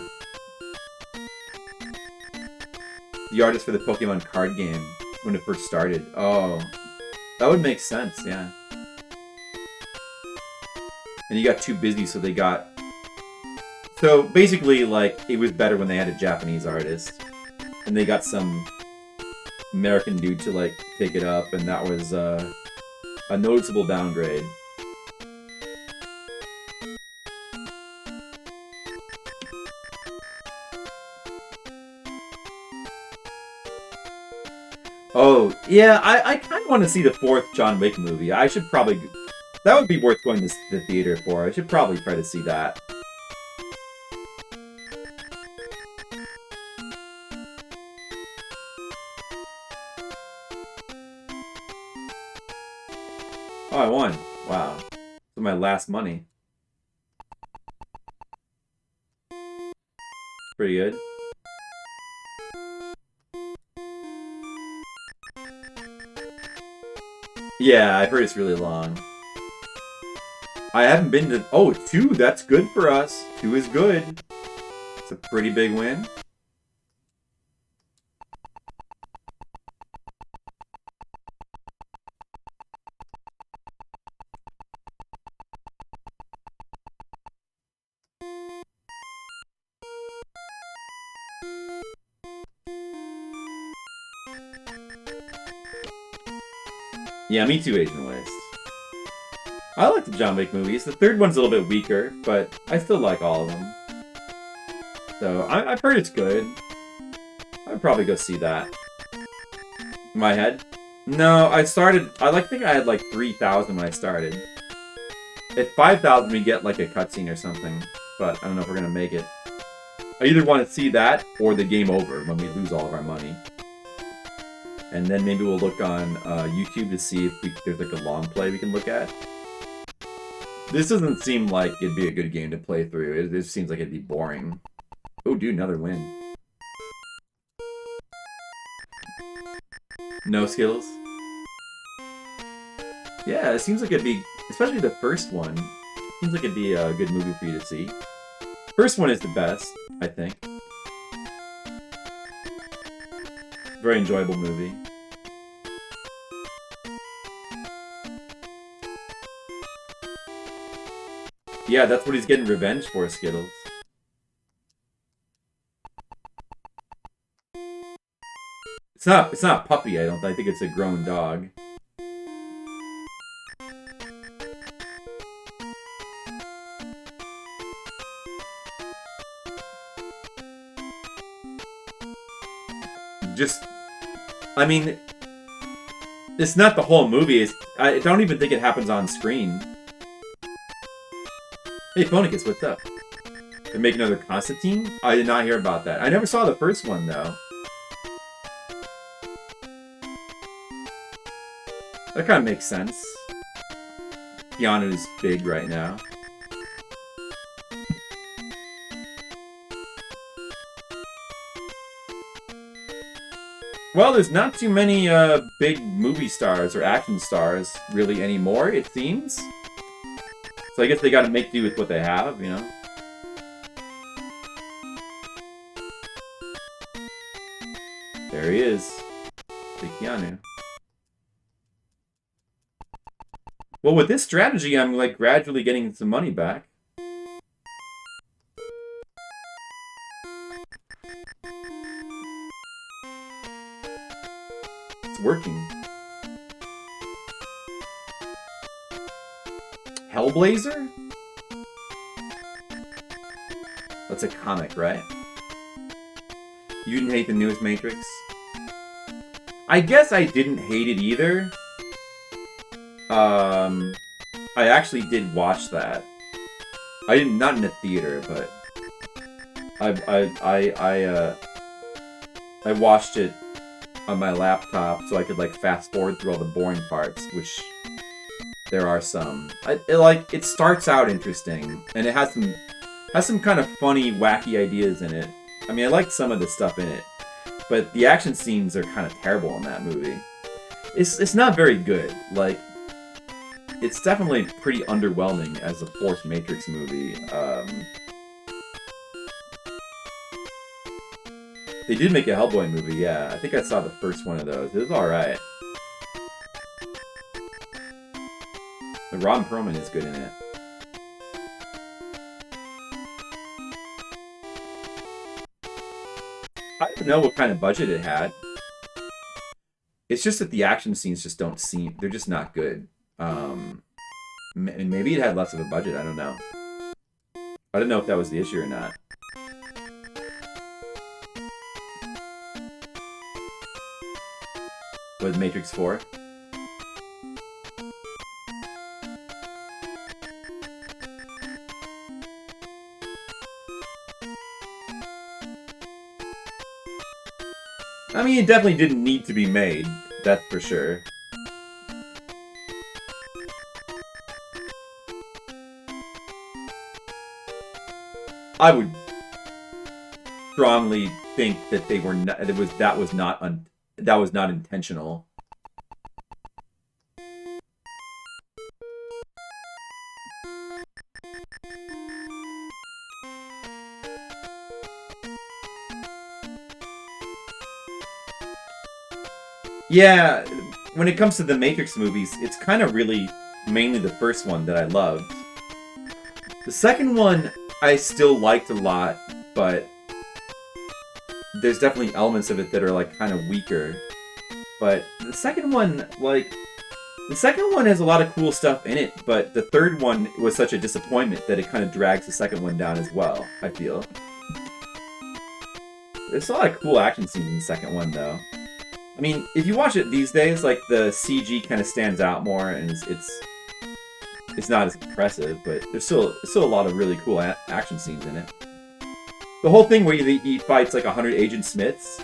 The artist for the Pokemon card game when it first started. Oh, that would make sense, yeah. And he got too busy, so they got... So, basically, like, it was better when they had a Japanese artist. And they got some American dude to, like, take it up, and that was, a noticeable downgrade. Oh, yeah, I kind of want to see the 4th John Wick movie. I should probably... That would be worth going to the theater for. I should probably try to see that. Oh, I won. Wow. For my last money. Pretty good. Yeah, I've heard it's really long. I haven't been to... Oh, 2, that's good for us. 2 is good. It's a pretty big win. Yeah, me too, Asian Waste. I like the John Wick movies. The 3rd one's a little bit weaker, but I still like all of them. So, I've heard it's good. I'd probably go see that. In my head? No, I think I had like 3,000 when I started. At 5,000 we get like a cutscene or something, but I don't know if we're gonna make it. I either want to see that, or the game over when we lose all of our money. And then maybe we'll look on YouTube to see if there's like a long play we can look at. This doesn't seem like it'd be a good game to play through. It just seems like it'd be boring. Oh, dude, another win. No Skittles? Yeah, it seems like it'd be, especially the first one, seems like it'd be a good movie for you to see. First one is the best, I think. Very enjoyable movie. Yeah, that's what he's getting revenge for, Skittles. It's not a puppy, I think it's a grown dog. I mean, it's not the whole movie. I don't even think it happens on screen. Hey, Phonicus, what's up? They make another Constantine? I did not hear about that. I never saw the first one, though. That kind of makes sense. Keanu's big right now. Well, there's not too many big movie stars or action stars really anymore, it seems. So I guess they gotta make do with what they have, you know? There he is. Big Keanu. Well, with this strategy, I'm like gradually getting some money back. It's working. Hellblazer? That's a comic, right? You didn't hate the newest Matrix? I guess I didn't hate it either. I actually did watch that. I didn't, not in a theater, but I watched it on my laptop so I could like fast forward through all the boring parts, which There are some. It starts out interesting, and it has some kind of funny, wacky ideas in it. I mean, I liked some of the stuff in it, but the action scenes are kind of terrible in that movie. It's not very good. Like, it's definitely pretty underwhelming as a fourth Matrix movie. They did make a Hellboy movie, yeah. I think I saw the first one of those. It was alright. The Ron Perlman is good in it. I don't know what kind of budget it had. It's just that the action scenes just don't seem... They're just not good. Maybe it had less of a budget, I don't know. I don't know if that was the issue or not. With Matrix 4? I mean, it definitely didn't need to be made, that's for sure. I would strongly think that they were not, that was not intentional. Yeah, when it comes to the Matrix movies, it's kind of really mainly the first one that I loved. The second one I still liked a lot, but there's definitely elements of it that are like kind of weaker. But the second one, has a lot of cool stuff in it, but the third one was such a disappointment that it kind of drags the second one down as well, I feel. There's a lot of cool action scenes in the second one, though. I mean, if you watch it these days, like, the CG kind of stands out more, and it's not as impressive, but there's still a lot of really cool action scenes in it. The whole thing where he fights like 100 Agent Smiths,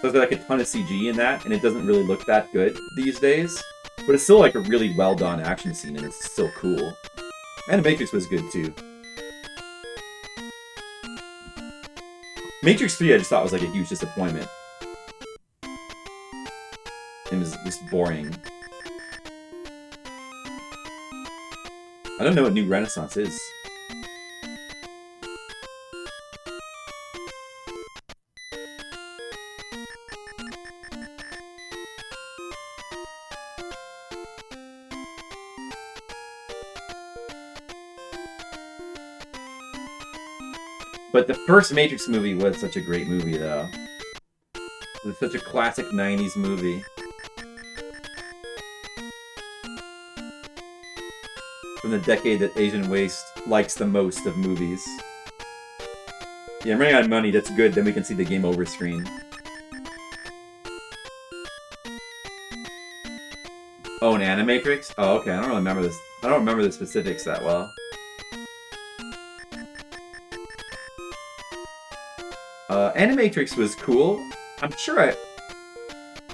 there's like a ton of CG in that, and it doesn't really look that good these days, but it's still like a really well done action scene, and it's still cool. And Matrix was good too. Matrix 3 I just thought was like a huge disappointment. It was just boring. I don't know what New Renaissance is. But the first Matrix movie was such a great movie, though. It was such a classic 90s movie. From the decade that Asian Waste likes the most of movies. Yeah, I'm running out of money, that's good, then we can see the game over screen. Oh, an Animatrix? Oh, okay, I don't really remember this. I don't remember the specifics that well. Animatrix was cool. I'm sure I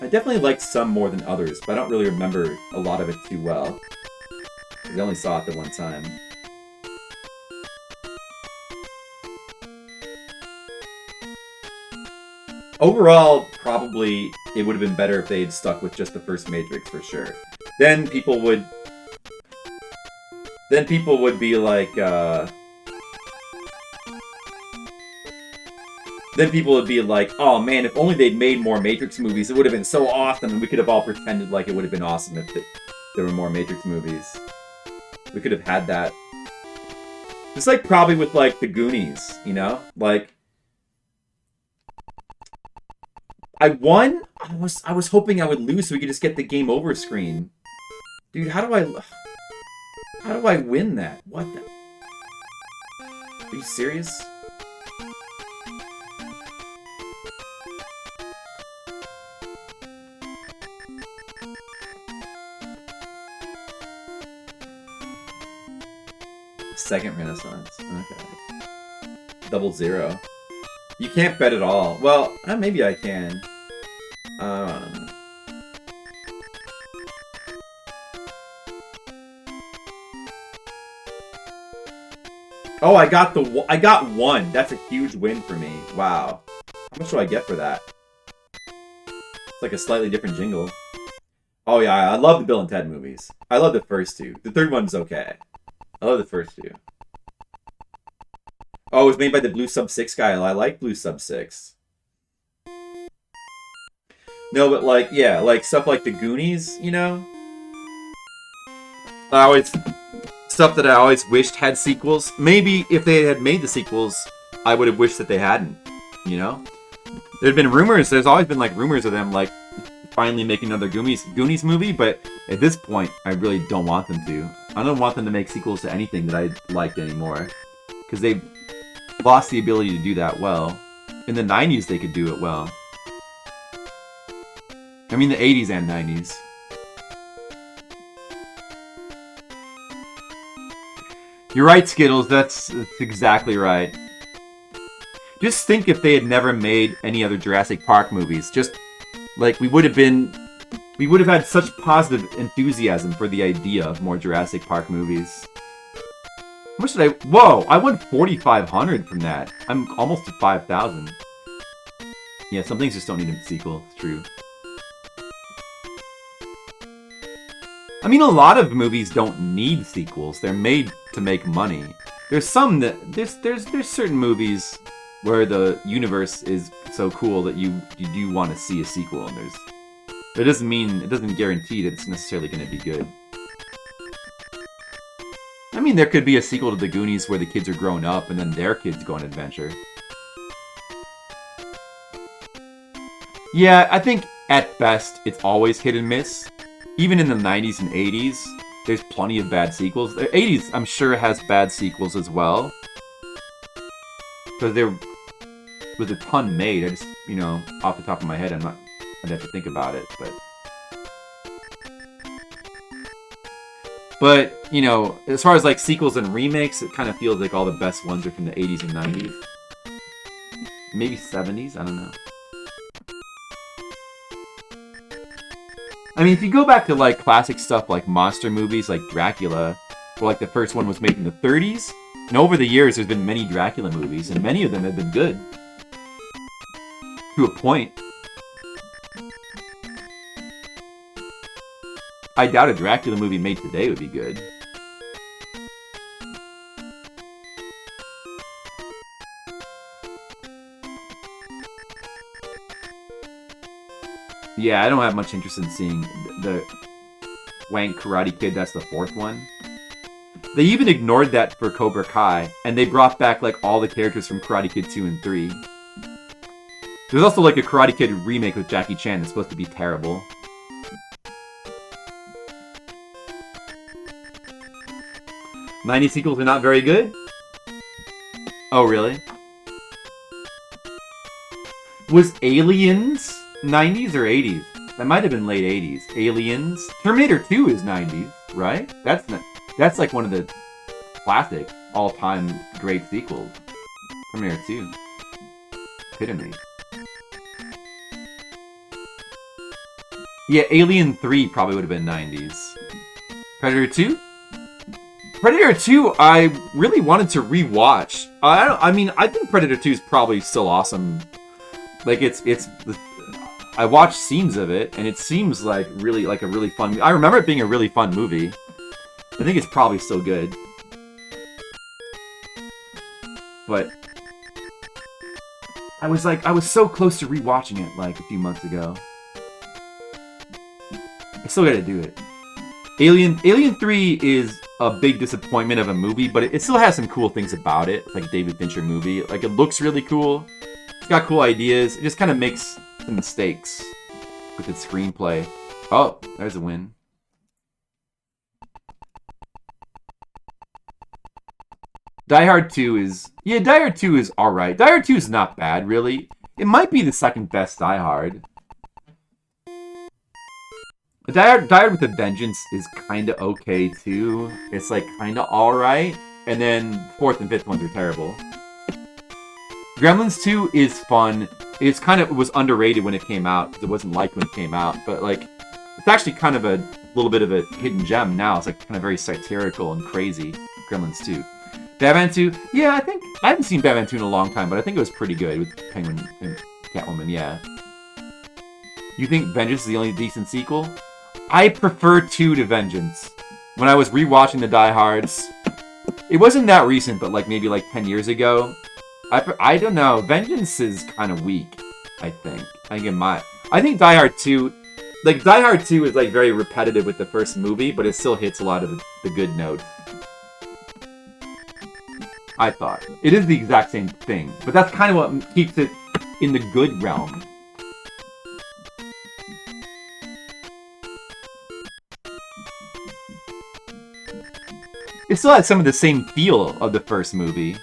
definitely liked some more than others, but I don't really remember a lot of it too well. I only saw it the one time. Overall, probably it would have been better if they had stuck with just the first Matrix for sure. Then people would be like, then people would be like, oh man, if only they'd made more Matrix movies, it would have been so awesome, and we could have all pretended like it would have been awesome if there were more Matrix movies. We could have had that. Just like probably with like the Goonies, you know? Like, I won? I was hoping I would lose so we could just get the game over screen. Dude, how do I win that? What the? Are you serious? Second Renaissance. Okay. 00. You can't bet at all. Well, maybe I can. Oh, I got one. That's a huge win for me. Wow. How much do I get for that? It's like a slightly different jingle. Oh yeah, I love the Bill and Ted movies. I love the first two. The third one's okay. I love the first two. Oh, it was made by the Blue Sub 6 guy. I like Blue Sub 6. No, but like, yeah, like stuff like the Goonies, you know? Stuff that I always wished had sequels. Maybe if they had made the sequels, I would have wished that they hadn't, you know? There'd been rumors, there's always been like rumors of them like finally making another Goonies movie, but at this point, I really don't want them to. I don't want them to make sequels to anything that I liked anymore. Because they've lost the ability to do that well. In the 90s, they could do it well. I mean, the 80s and 90s. You're right, Skittles. That's exactly right. Just think if they had never made any other Jurassic Park movies. Just, like, we would have had such positive enthusiasm for the idea of more Jurassic Park movies. How much did I... Whoa! I won 4,500 from that. I'm almost at 5,000. Yeah, some things just don't need a sequel. It's true. I mean, a lot of movies don't need sequels. They're made to make money. There's some that... There's certain movies where the universe is so cool that you do want to see a sequel, and there's... It doesn't guarantee that it's necessarily going to be good. I mean, there could be a sequel to The Goonies where the kids are grown up and then their kids go on an adventure. Yeah, I think at best it's always hit and miss. Even in the 90s and 80s, there's plenty of bad sequels. The 80s, I'm sure, has bad sequels as well. Because there was a ton made. I just, you know, off the top of my head, I'd have to think about it, But, you know, as far as like sequels and remakes, it kind of feels like all the best ones are from the 80s and 90s. Maybe 70s, I don't know. I mean, if you go back to like classic stuff like monster movies like Dracula, or like the first one was made in the 30s, and over the years there's been many Dracula movies, and many of them have been good. To a point. I doubt a Dracula movie made today would be good. Yeah, I don't have much interest in seeing the Wank Karate Kid. That's the fourth one. They even ignored that for Cobra Kai, and they brought back like all the characters from Karate Kid 2 and 3. There's also like a Karate Kid remake with Jackie Chan that's supposed to be terrible. '90s sequels are not very good? Oh, really? Was Aliens 90s or 80s? That might have been late 80s. Aliens? Terminator 2 is 90s, right? That's like one of the classic, all-time great sequels. Terminator 2. Epitome. Yeah, Alien 3 probably would have been 90s. Predator 2? Predator 2, I really wanted to rewatch. I mean, I think Predator 2 is probably still awesome. Like, I watched scenes of it, and it seems like a really fun... I remember it being a really fun movie. I think it's probably still good. But I was so close to rewatching it, like, a few months ago. I still gotta do it. Alien 3 is a big disappointment of a movie, but it still has some cool things about it. It's like a David Fincher movie. Like, it looks really cool. It's got cool ideas. It just kind of makes some mistakes with its screenplay. Oh, there's a win. Die Hard 2 is... Yeah, Die Hard 2 is alright. Die Hard 2 is not bad, really. It might be the second best Die Hard. Die Hard with a Vengeance is kind of okay, too. It's, like, kind of alright. And then, fourth and fifth ones are terrible. Gremlins 2 is fun. It was underrated when it came out. It wasn't liked when it came out. But, like, it's actually kind of a little bit of a hidden gem now. It's, like, kind of very satirical and crazy. Gremlins 2. Batman 2, yeah, I haven't seen Batman 2 in a long time, but I think it was pretty good with Penguin and Catwoman, yeah. You think Vengeance is the only decent sequel? I prefer 2 to Vengeance. When I was rewatching the Die Hards, it wasn't that recent, but like maybe like 10 years ago. I don't know. Vengeance is kind of weak, I think. I think Die Hard 2, like Die Hard 2 is like very repetitive with the first movie, but it still hits a lot of the good notes. I thought. It is the exact same thing, but that's kind of what keeps it in the good realm. It still has some of the same feel of the first movie,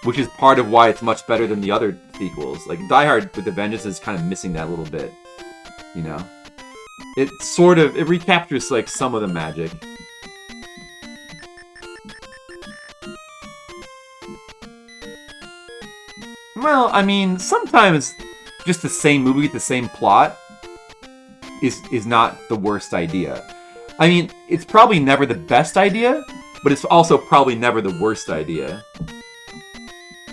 which is part of why it's much better than the other sequels. Like, Die Hard with the Vengeance is kind of missing that a little bit, you know? It recaptures, like, some of the magic. Well, I mean, sometimes just the same movie with the same plot is not the worst idea. I mean, it's probably never the best idea, but it's also probably never the worst idea.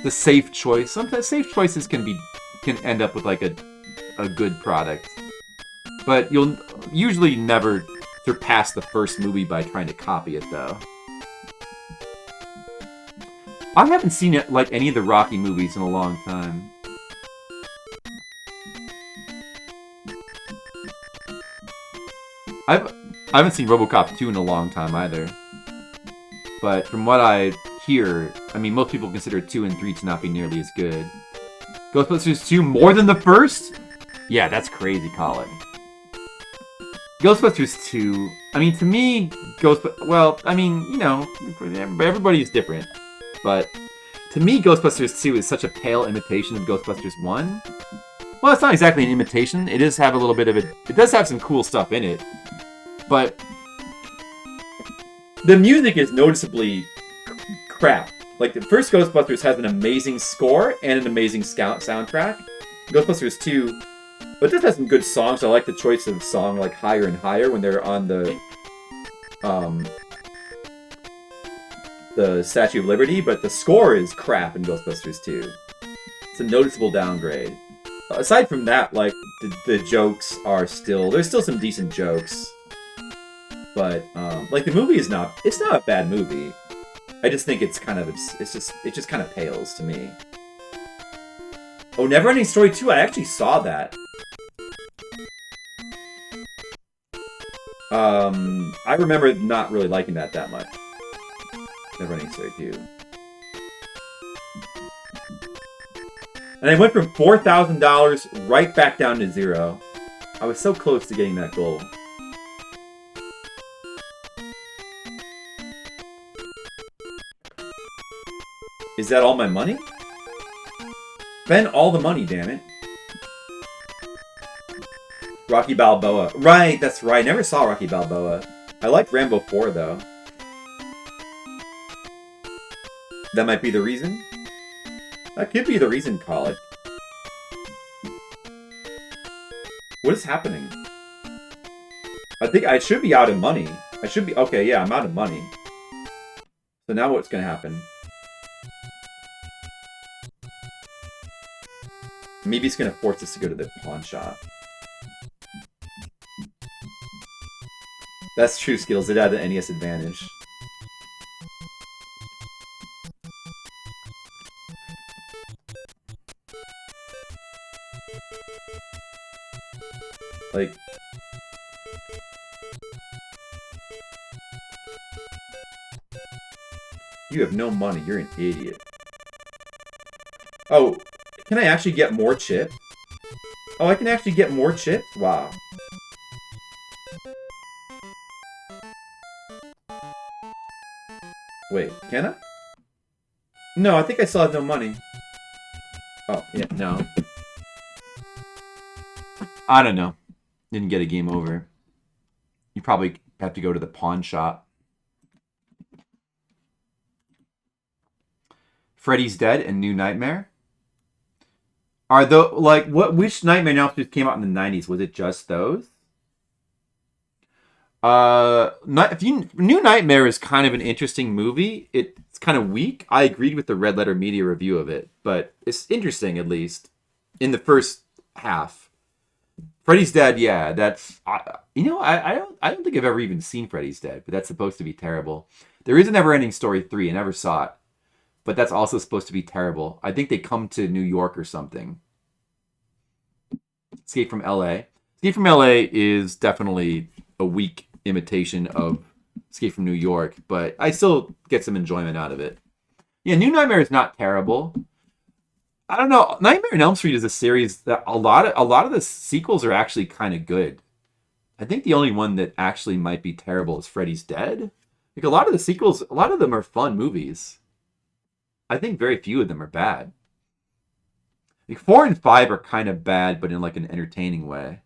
The safe choice. Sometimes safe choices can end up with like a good product. But you'll usually never surpass the first movie by trying to copy it, though. I haven't seen it like any of the Rocky movies in a long time. I haven't seen RoboCop 2 in a long time either. But from what I hear, I mean, most people consider 2 and 3 to not be nearly as good. Ghostbusters 2 more than the first? Yeah, that's crazy, Colin. Ghostbusters 2, I mean, to me, well, I mean, you know, everybody's different. But to me, Ghostbusters 2 is such a pale imitation of Ghostbusters 1. Well, it's not exactly an imitation. It does have a little bit of it. It does have some cool stuff in it. But the music is noticeably crap. Like, the first Ghostbusters has an amazing score and an amazing soundtrack. Ghostbusters 2, but this has some good songs. I like the choice of song, like Higher and Higher, when they're on the Statue of Liberty, but the score is crap in Ghostbusters 2. It's a noticeable downgrade. Aside from that, like, the jokes are there's still some decent jokes. But, like, the movie it's not a bad movie. I just think it just kind of pales to me. Oh, Neverending Story 2, I actually saw that. I remember not really liking that much. Neverending Story 2. And I went from $4,000 right back down to 0. I was so close to getting that goal. Is that all my money? Spend all the money, damn it. Rocky Balboa. Right, that's right. Never saw Rocky Balboa. I liked Rambo 4, though. That might be the reason? That could be the reason, Colic. What is happening? I think I should be out of money. Okay, yeah, I'm out of money. So now what's gonna happen? Maybe it's gonna force us to go to the pawn shop. That's true, Skittles. It had the NES advantage. Like... You have no money. You're an idiot. Oh, can I actually get more chip? Oh, I can actually get more chips? Wow. Wait, can I? No, I think I still have no money. Oh, yeah, no. I don't know. Didn't get a game over. You probably have to go to the pawn shop. Freddy's Dead and New Nightmare? Which Nightmare on Elm Street came out in the 90s? Was it just those? New Nightmare is kind of an interesting movie. It's kind of weak. I agreed with the Red Letter Media review of it, but it's interesting at least in the first half. Freddy's Dead, yeah, that's I don't think I've ever even seen Freddy's Dead, but that's supposed to be terrible. There is a Never-Ending Story 3. I never saw it, but that's also supposed to be terrible. I think they come to New York or something. Escape from L.A. Escape from L.A. is definitely a weak imitation of Escape from New York, but I still get some enjoyment out of it. Yeah, New Nightmare is not terrible. I don't know. Nightmare on Elm Street is a series that a lot of the sequels are actually kind of good. I think the only one that actually might be terrible is Freddy's Dead. Like a lot of the sequels, a lot of them are fun movies. I think very few of them are bad. Like 4 and 5 are kind of bad, but in like an entertaining way.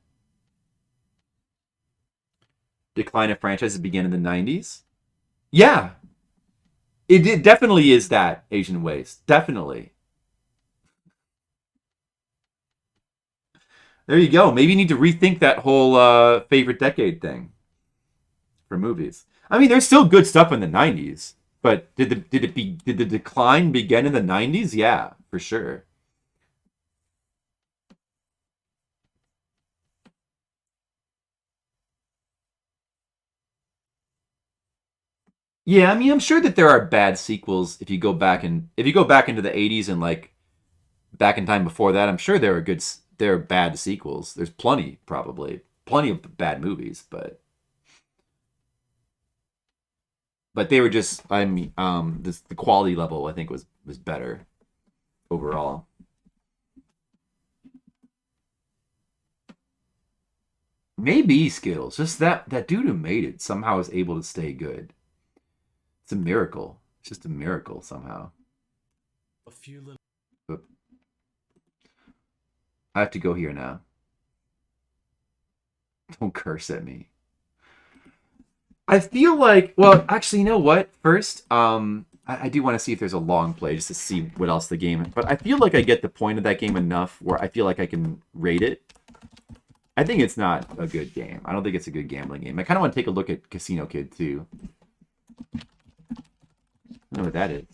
Decline of franchises began in the 90s. Yeah, it definitely is that Asian Waste. Definitely. There you go. Maybe you need to rethink that whole favorite decade thing for movies. I mean, there's still good stuff in the 90s, but did the decline begin in the 90s? Yeah, for sure. Yeah, I mean, I'm sure that there are bad sequels if you go back into the 80s and like back in time before that, I'm sure there are bad sequels. There's plenty of bad movies, but they were just I mean the quality level I think was better overall. Maybe Skittles, just that dude who made it somehow is able to stay good. It's a miracle. It's just a miracle somehow. A few little. But I have to go here now. Don't curse at me. I feel like, well, actually, you know what? First, I do want to see if there's a long play just to see what else the game. But I feel like I get the point of that game enough where I feel like I can rate it. I think it's not a good game. I don't think it's a good gambling game. I kind of want to take a look at Casino Kid too. I don't know what that is.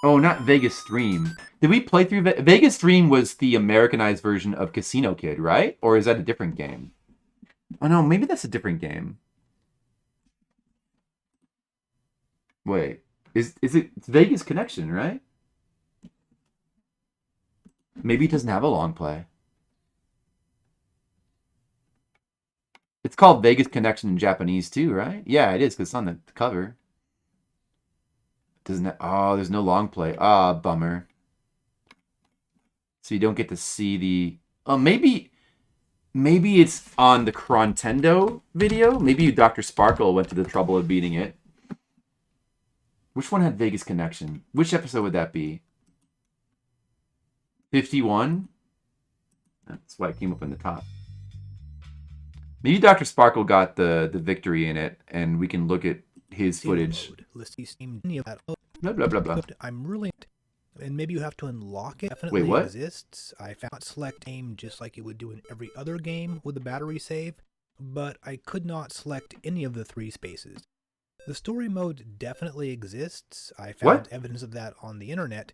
Oh, not Vegas Stream. Did we play through Vegas Stream was the Americanized version of Casino Kid, right? Or is that a different game? Oh no, maybe that's a different game. Wait, is it it's Vegas Connection, right? Maybe it doesn't have a long play. It's called Vegas Connection in Japanese too, right? Yeah, it is because it's on the cover. Doesn't it? Oh, there's no long play. Ah, bummer. So you don't get to see the. Oh, maybe it's on the Crontendo video. Maybe Dr. Sparkle went to the trouble of beating it. Which one had Vegas Connection? Which episode would that be? 51? That's why it came up in the top. Maybe Dr. Sparkle got the victory in it, and we can look at his footage. Blah, blah, blah, blah. I'm really. And maybe you have to unlock it. Definitely Wait, what? Exists. I found select aim just like you would do in every other game with a battery save, but I could not select any of the 3 spaces. The story mode definitely exists. I found What? evidence of that on the internet.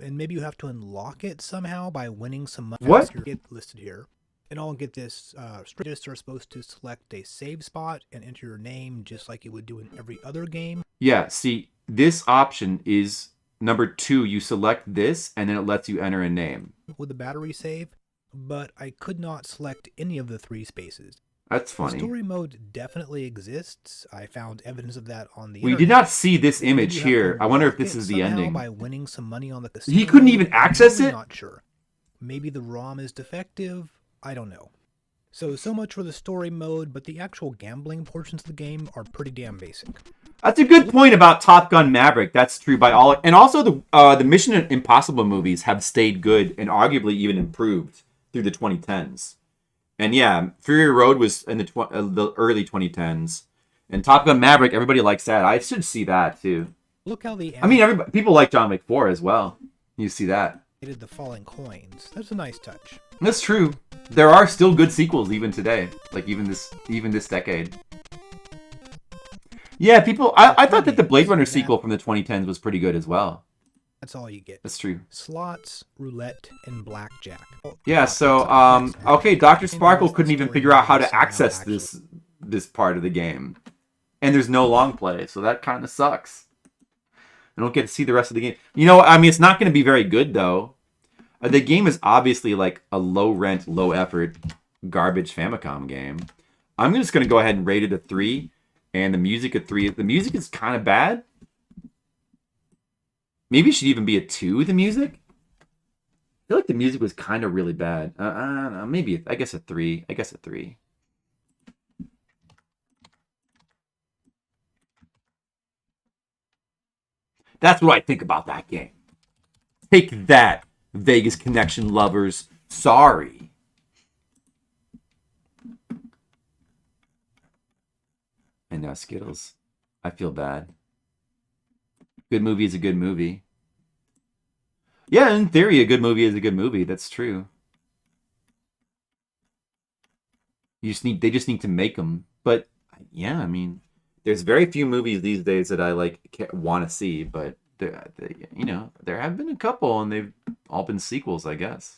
And maybe you have to unlock it somehow by winning some money. What? Get listed here. And I'll get this. Strategists are supposed to select a save spot and enter your name just like you would do in every other game. Yeah, see, this option is number 2. You select this, and then it lets you enter a name. With the battery save, but I could not select any of the 3 spaces. That's The funny. story mode definitely exists. I found evidence of that on the We internet. did not see this Maybe image you have to here. I wonder if unlock this it is the somehow ending. by winning some money on the casino. He couldn't even I'm access really it? Not sure. Maybe the ROM is defective. I don't know. So much for the story mode, but the actual gambling portions of the game are pretty damn basic. That's a good point about Top Gun Maverick. That's true by all. And also the Mission Impossible movies have stayed good and arguably even improved through the 2010s. And yeah, Fury Road was in the early 2010s, and Top Gun Maverick. Everybody likes that. I should see that too. Look how the I mean, people like John Wick 4 as well. You see that. did the falling coins. That's a nice touch. That's true. There are still good sequels even today, like even this decade. Yeah, people. I thought that the Blade Runner sequel from the 2010s was pretty good as well. That's all you get. That's true. Slots, roulette, and blackjack. Yeah. So okay, Dr. Sparkle couldn't even figure out how to access this part of the game, and there's no long play, so that kind of sucks. I don't get to see the rest of the game. You know, I mean, it's not going to be very good though. The game is obviously like a low rent, low effort, garbage Famicom game. I'm just going to go ahead and rate it a 3, and the music a 3. The music is kind of bad. Maybe it should even be a 2, the music. I feel like the music was kind of really bad. I don't know, maybe, I guess a 3. I guess a 3. That's what I think about that game. Take that, Vegas Connection lovers. Sorry. I know, Skittles. I feel bad. Good movie is a good movie. Yeah, in theory, a good movie is a good movie. That's true. They just need to make them. But yeah, I mean, there's very few movies these days that I want to see. But there have been a couple, and they've all been sequels, I guess.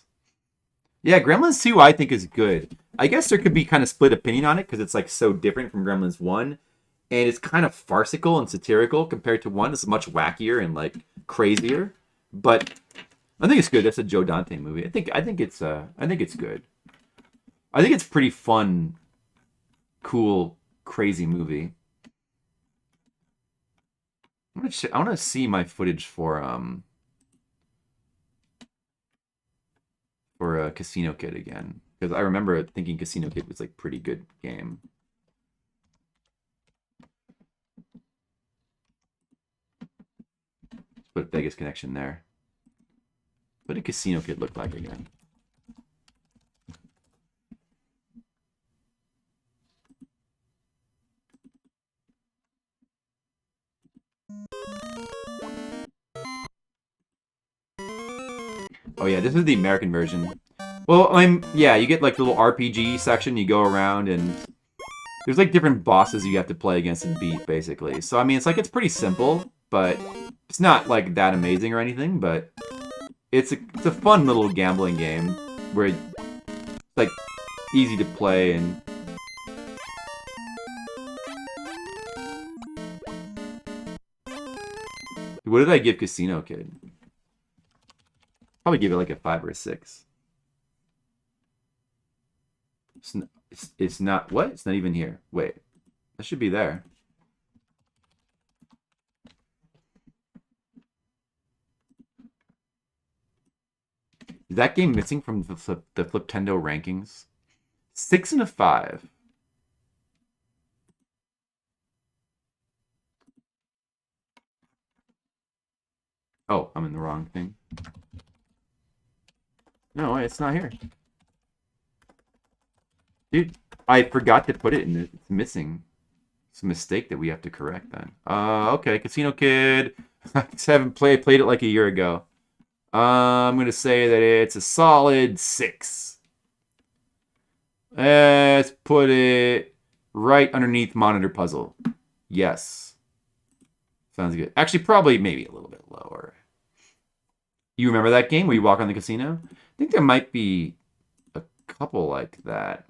Yeah, Gremlins 2 I think is good. I guess there could be kind of split opinion on it because it's like so different from Gremlins 1. And it's kind of farcical and satirical compared to 1. It's much wackier and like crazier. But I think it's good. That's a Joe Dante movie. I think it's good. I think it's pretty fun, cool, crazy movie. I want to see my footage for Casino Kid again, because I remember thinking Casino Kid was like pretty good game. Let's put Vegas Connection there. What did Casino Kid look like again? Oh yeah, this is the American version. Well, yeah, you get like the little RPG section, you go around and there's like different bosses you have to play against and beat, basically. So I mean, it's pretty simple, but it's not like that amazing or anything, but it's a fun little gambling game where it's like easy to play and what did I give Casino Kid? Probably give it like a 5 or a 6. It's not what? It's not even here. Wait, that should be there. Is that game missing from the Fliptendo rankings? 6 and a 5. Oh, I'm in the wrong thing. No, it's not here. Dude, I forgot to put it in. It's missing. It's a mistake that we have to correct then. Okay, Casino Kid. I just haven't played it like a year ago. I'm going to say that it's a solid 6. Let's put it right underneath Monitor Puzzle. Yes. Sounds good. Actually, probably maybe a little bit lower. You remember that game where you walk on the casino? I think there might be a couple like that.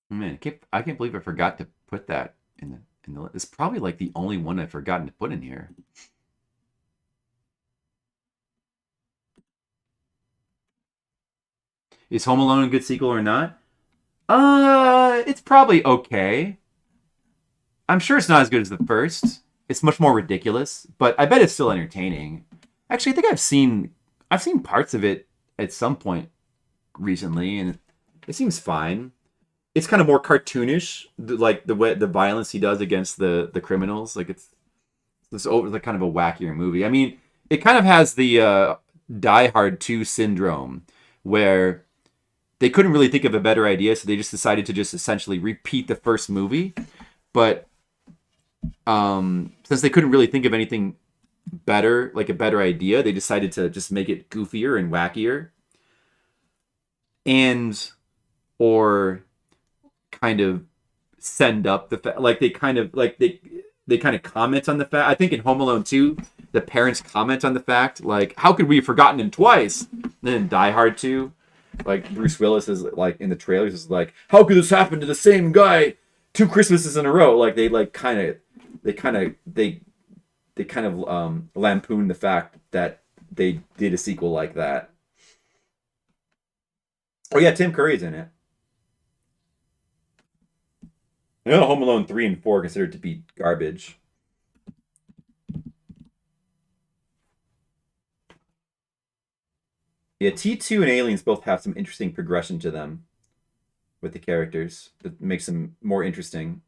Man, I can't believe I forgot to put that in the. It's probably like the only one I've forgotten to put in here. Is Home Alone a good sequel or not? It's probably okay. I'm sure it's not as good as the first. It's much more ridiculous, but I bet it's still entertaining. Actually, I think I've seen parts of it at some point recently, and it seems fine. It's kind of more cartoonish, like the way the violence he does against the criminals. Like it's like kind of a wackier movie. I mean, it kind of has the Die Hard 2 syndrome, where they couldn't really think of a better idea, so they just decided to just essentially repeat the first movie. But since they couldn't really think of anything better, like a better idea, they decided to just make it goofier and wackier. And or kind of send up the fact, like they kind of comment on the fact. I think in Home Alone 2, the parents comment on the fact, like, how could we have forgotten him twice? And then in Die Hard 2, like Bruce Willis is like in the trailers is like, how could this happen to the same guy 2 Christmases in a row? Like they kind of lampoon the fact that they did a sequel like that. Oh yeah, Tim Curry's in it. I know Home Alone 3 and 4 are considered to be garbage. Yeah, T2 and Aliens both have some interesting progression to them with the characters that makes them more interesting.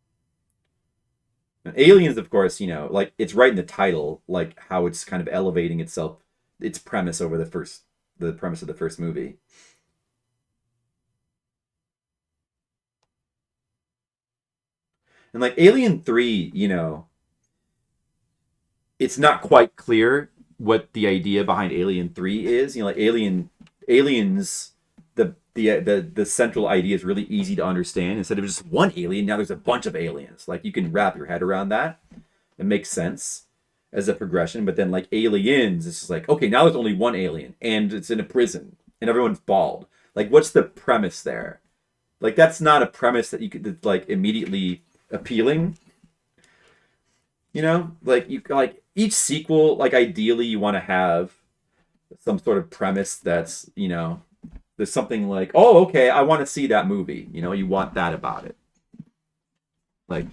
And Aliens, of course, you know, like it's right in the title, like how it's kind of elevating itself, its premise over the premise of the first movie. And like Alien 3, you know, it's not quite clear what the idea behind Alien 3 is. You know, like Aliens, the central idea is really easy to understand. Instead of just one alien, now there's a bunch of aliens. Like you can wrap your head around that. It makes sense as a progression. But then like Aliens, it's just like, okay, now there's only one alien and it's in a prison and everyone's bald. Like what's the premise there? Like that's not a premise that you could like immediately appealing. You know, like you like each sequel, like ideally you want to have some sort of premise that's, you know, there's something like, oh, okay, I want to see that movie. You know, you want that about it. Like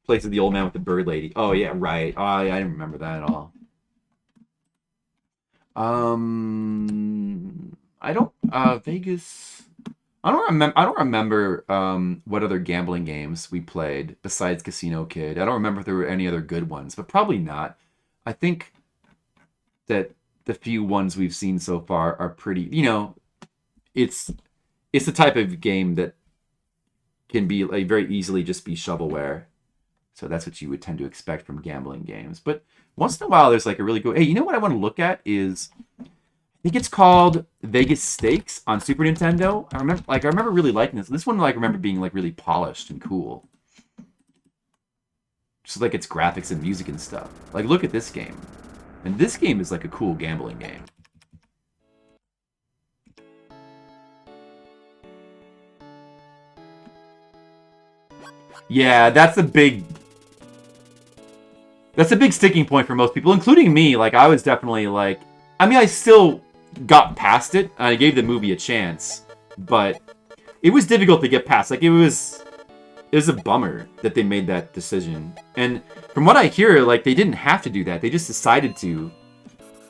Place of the Old Man with the Bird Lady. Oh yeah, right. Oh, I didn't remember that at all. I don't Vegas. I don't remember what other gambling games we played besides Casino Kid. I don't remember if there were any other good ones, but probably not. I think that the few ones we've seen so far are pretty, you know, it's the type of game that can be like very easily just be shovelware. So that's what you would tend to expect from gambling games. But once in a while there's like a really good, hey, you know what I want to look at is, I think it's called Vegas Stakes on Super Nintendo. I remember really liking this. This one I remember being like really polished and cool. Just like its graphics and music and stuff. Like look at this game. And this game is like a cool gambling game. Yeah, that's a big sticking point for most people, including me. Like I was definitely like, I mean, I still got past it. I gave the movie a chance, but it was difficult to get past. Like it was a bummer that they made that decision. And from what I hear, like they didn't have to do that. They just decided to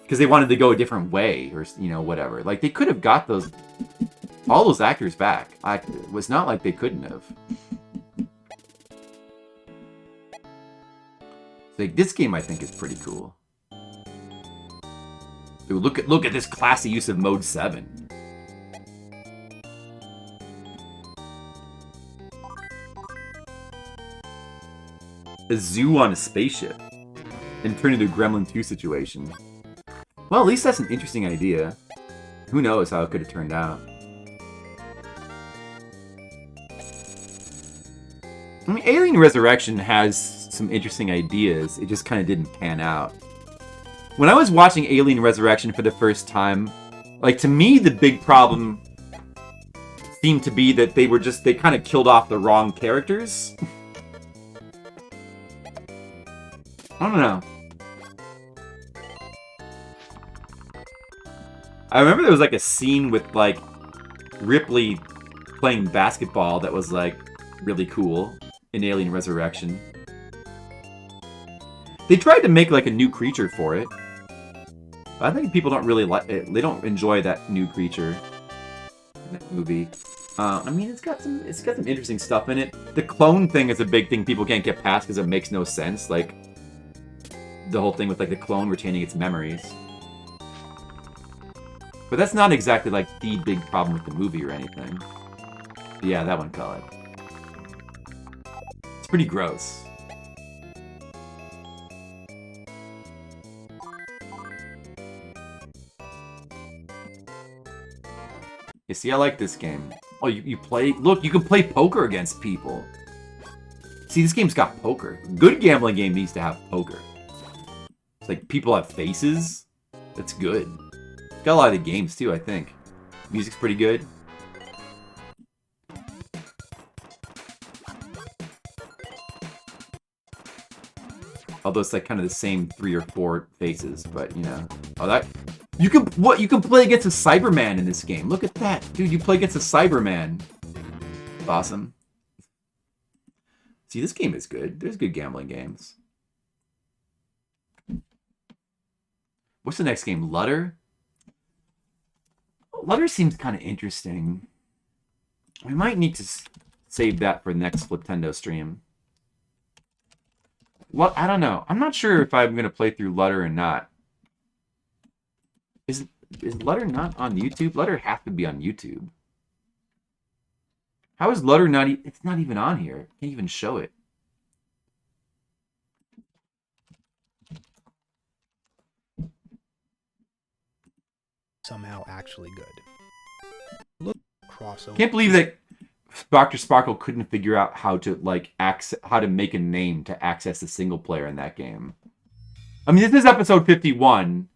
because they wanted to go a different way, or you know, whatever. Like they could have got all those actors back. It was not like they couldn't have. Like this game, I think is pretty cool. Dude, look at this classy use of Mode 7. A zoo on a spaceship. And turn into a Gremlin 2 situation. Well, at least that's an interesting idea. Who knows how it could have turned out. I mean, Alien Resurrection has some interesting ideas. It just kind of didn't pan out. When I was watching Alien Resurrection for the first time, like to me the big problem seemed to be that they kind of killed off the wrong characters. I don't know. I remember there was like a scene with like Ripley playing basketball that was like really cool in Alien Resurrection. They tried to make like a new creature for it. But I think people don't really like it. They don't enjoy that new creature in that movie. I mean, it's got some interesting stuff in it. The clone thing is a big thing people can't get past because it makes no sense. Like the whole thing with like the clone retaining its memories. But that's not exactly like the big problem with the movie or anything. Yeah, that one colored. It's pretty gross. You see, I like this game. Oh, you play... Look, you can play poker against people. See, this game's got poker. Good gambling game needs to have poker. It's like people have faces. That's good. Got a lot of the games, too, I think. Music's pretty good. Although it's like kind of the same 3 or 4 faces, but you know. Oh, that you can play against a Cyberman in this game. Look at that, dude! You play against a Cyberman. Awesome. See, this game is good. There's good gambling games. What's the next game? Lutter. Lutter seems kind of interesting. We might need to save that for the next Fliptendo stream. Well, I don't know. I'm not sure if I'm going to play through Lutter or not. Is Lutter not on YouTube? Lutter has to be on YouTube. How is Lutter not... It's not even on here. Can't even show it. Somehow actually good. Look, crossover. Can't believe that Dr. Sparkle couldn't figure out how to how to make a name to access the single player in that game. I mean, this is episode 51.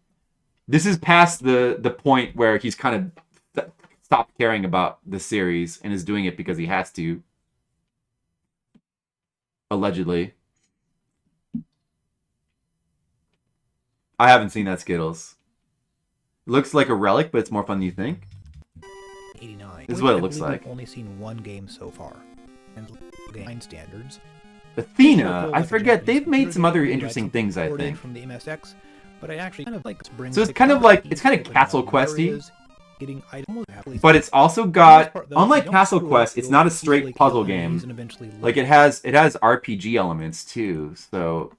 This is past the point where he's kind of stopped caring about the series and is doing it because he has to. Allegedly. I haven't seen that Skittles. It looks like a relic, but it's more fun than you think. 89. This is what it looks like. I've only seen one game so far. And game standards. Athena, I forget. They've made some other interesting things, I think. From the MSX, but I actually kind of like so it's kind of Castle Questy, but it's also got, unlike Castle Quest, it's not a straight puzzle game. Like it has RPG elements too, so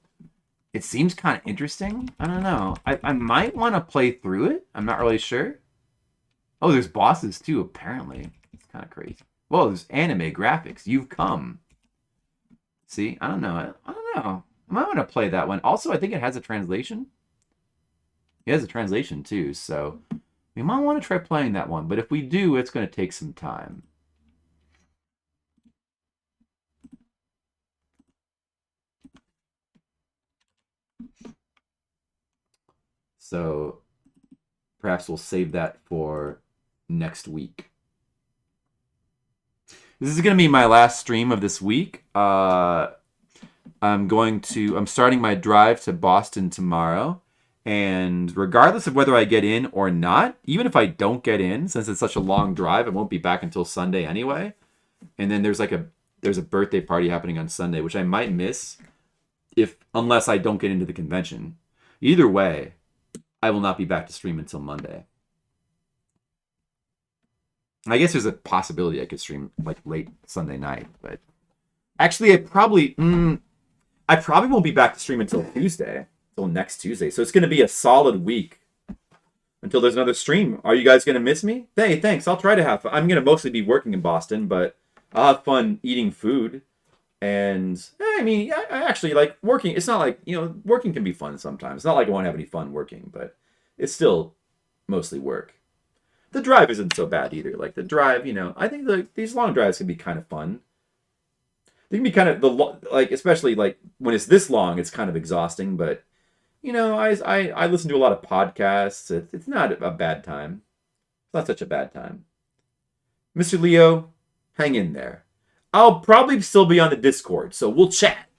it seems kind of interesting. I don't know. I might want to play through it. I'm not really sure. Oh, there's bosses too, apparently. It's kind of crazy. Whoa, there's anime graphics. You've come. See, I don't know. I don't know. I might want to play that one. Also, I think it has a translation. It has a translation too, so we might want to try playing that one. But if we do, it's going to take some time. So perhaps we'll save that for next week. This is going to be my last stream of this week. I'm starting my drive to Boston tomorrow. And regardless of whether I get in or not, even if I don't get in, since it's such a long drive, I won't be back until Sunday anyway. And then there's a birthday party happening on Sunday, which I might miss unless I don't get into the convention. Either way, I will not be back to stream until Monday. I guess there's a possibility I could stream like late Sunday night, but actually I probably won't be back to stream until Tuesday. Until next Tuesday. So it's going to be a solid week until there's another stream. Are you guys going to miss me? Hey, thanks. I'll try to have fun. I'm going to mostly be working in Boston, but I'll have fun eating food. And I mean, I actually like working. It's not like, working can be fun sometimes. It's not like I won't have any fun working, but it's still mostly work. The drive isn't so bad either. Like the drive, I think these long drives can be kind of fun. They can be kind of especially like when it's this long, it's kind of exhausting, but I listen to a lot of podcasts. It's not a bad time. It's not such a bad time. Mr. Leo, hang in there. I'll probably still be on the Discord, so we'll chat.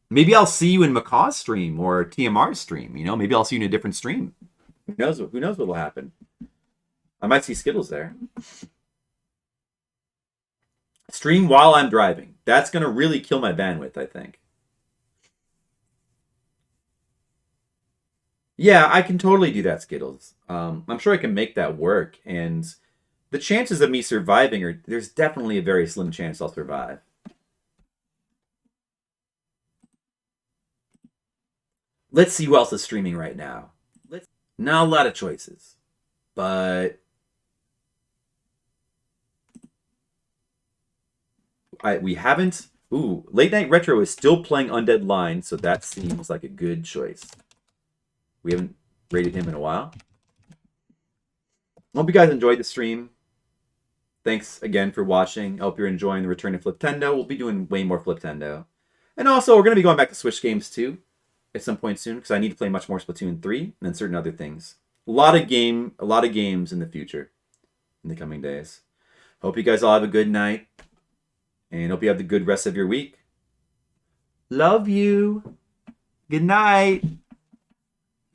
Maybe I'll see you in Macaw's stream or TMR's stream. Maybe I'll see you in a different stream. Who knows what will happen? I might see Skittles there. Stream while I'm driving. That's going to really kill my bandwidth, I think. Yeah, I can totally do that, Skittles. I'm sure I can make that work. And the chances of me surviving there's definitely a very slim chance I'll survive. Let's see who else is streaming right now. Not a lot of choices, but we haven't. Ooh, Late Night Retro is still playing Undead Line, so that seems like a good choice. We haven't rated him in a while. Hope you guys enjoyed the stream. Thanks again for watching. I hope you're enjoying the return of Fliptendo. We'll be doing way more Fliptendo. And also, we're going to be going back to Switch games too at some point soon, because I need to play much more Splatoon 3 and certain other things. A lot of games in the future, in the coming days. Hope you guys all have a good night, and hope you have the good rest of your week. Love you. Good night.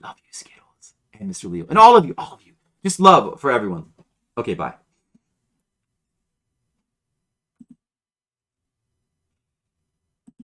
Love you, Skittles, and Mr. Leo, and all of you. Just love for everyone. Okay, bye.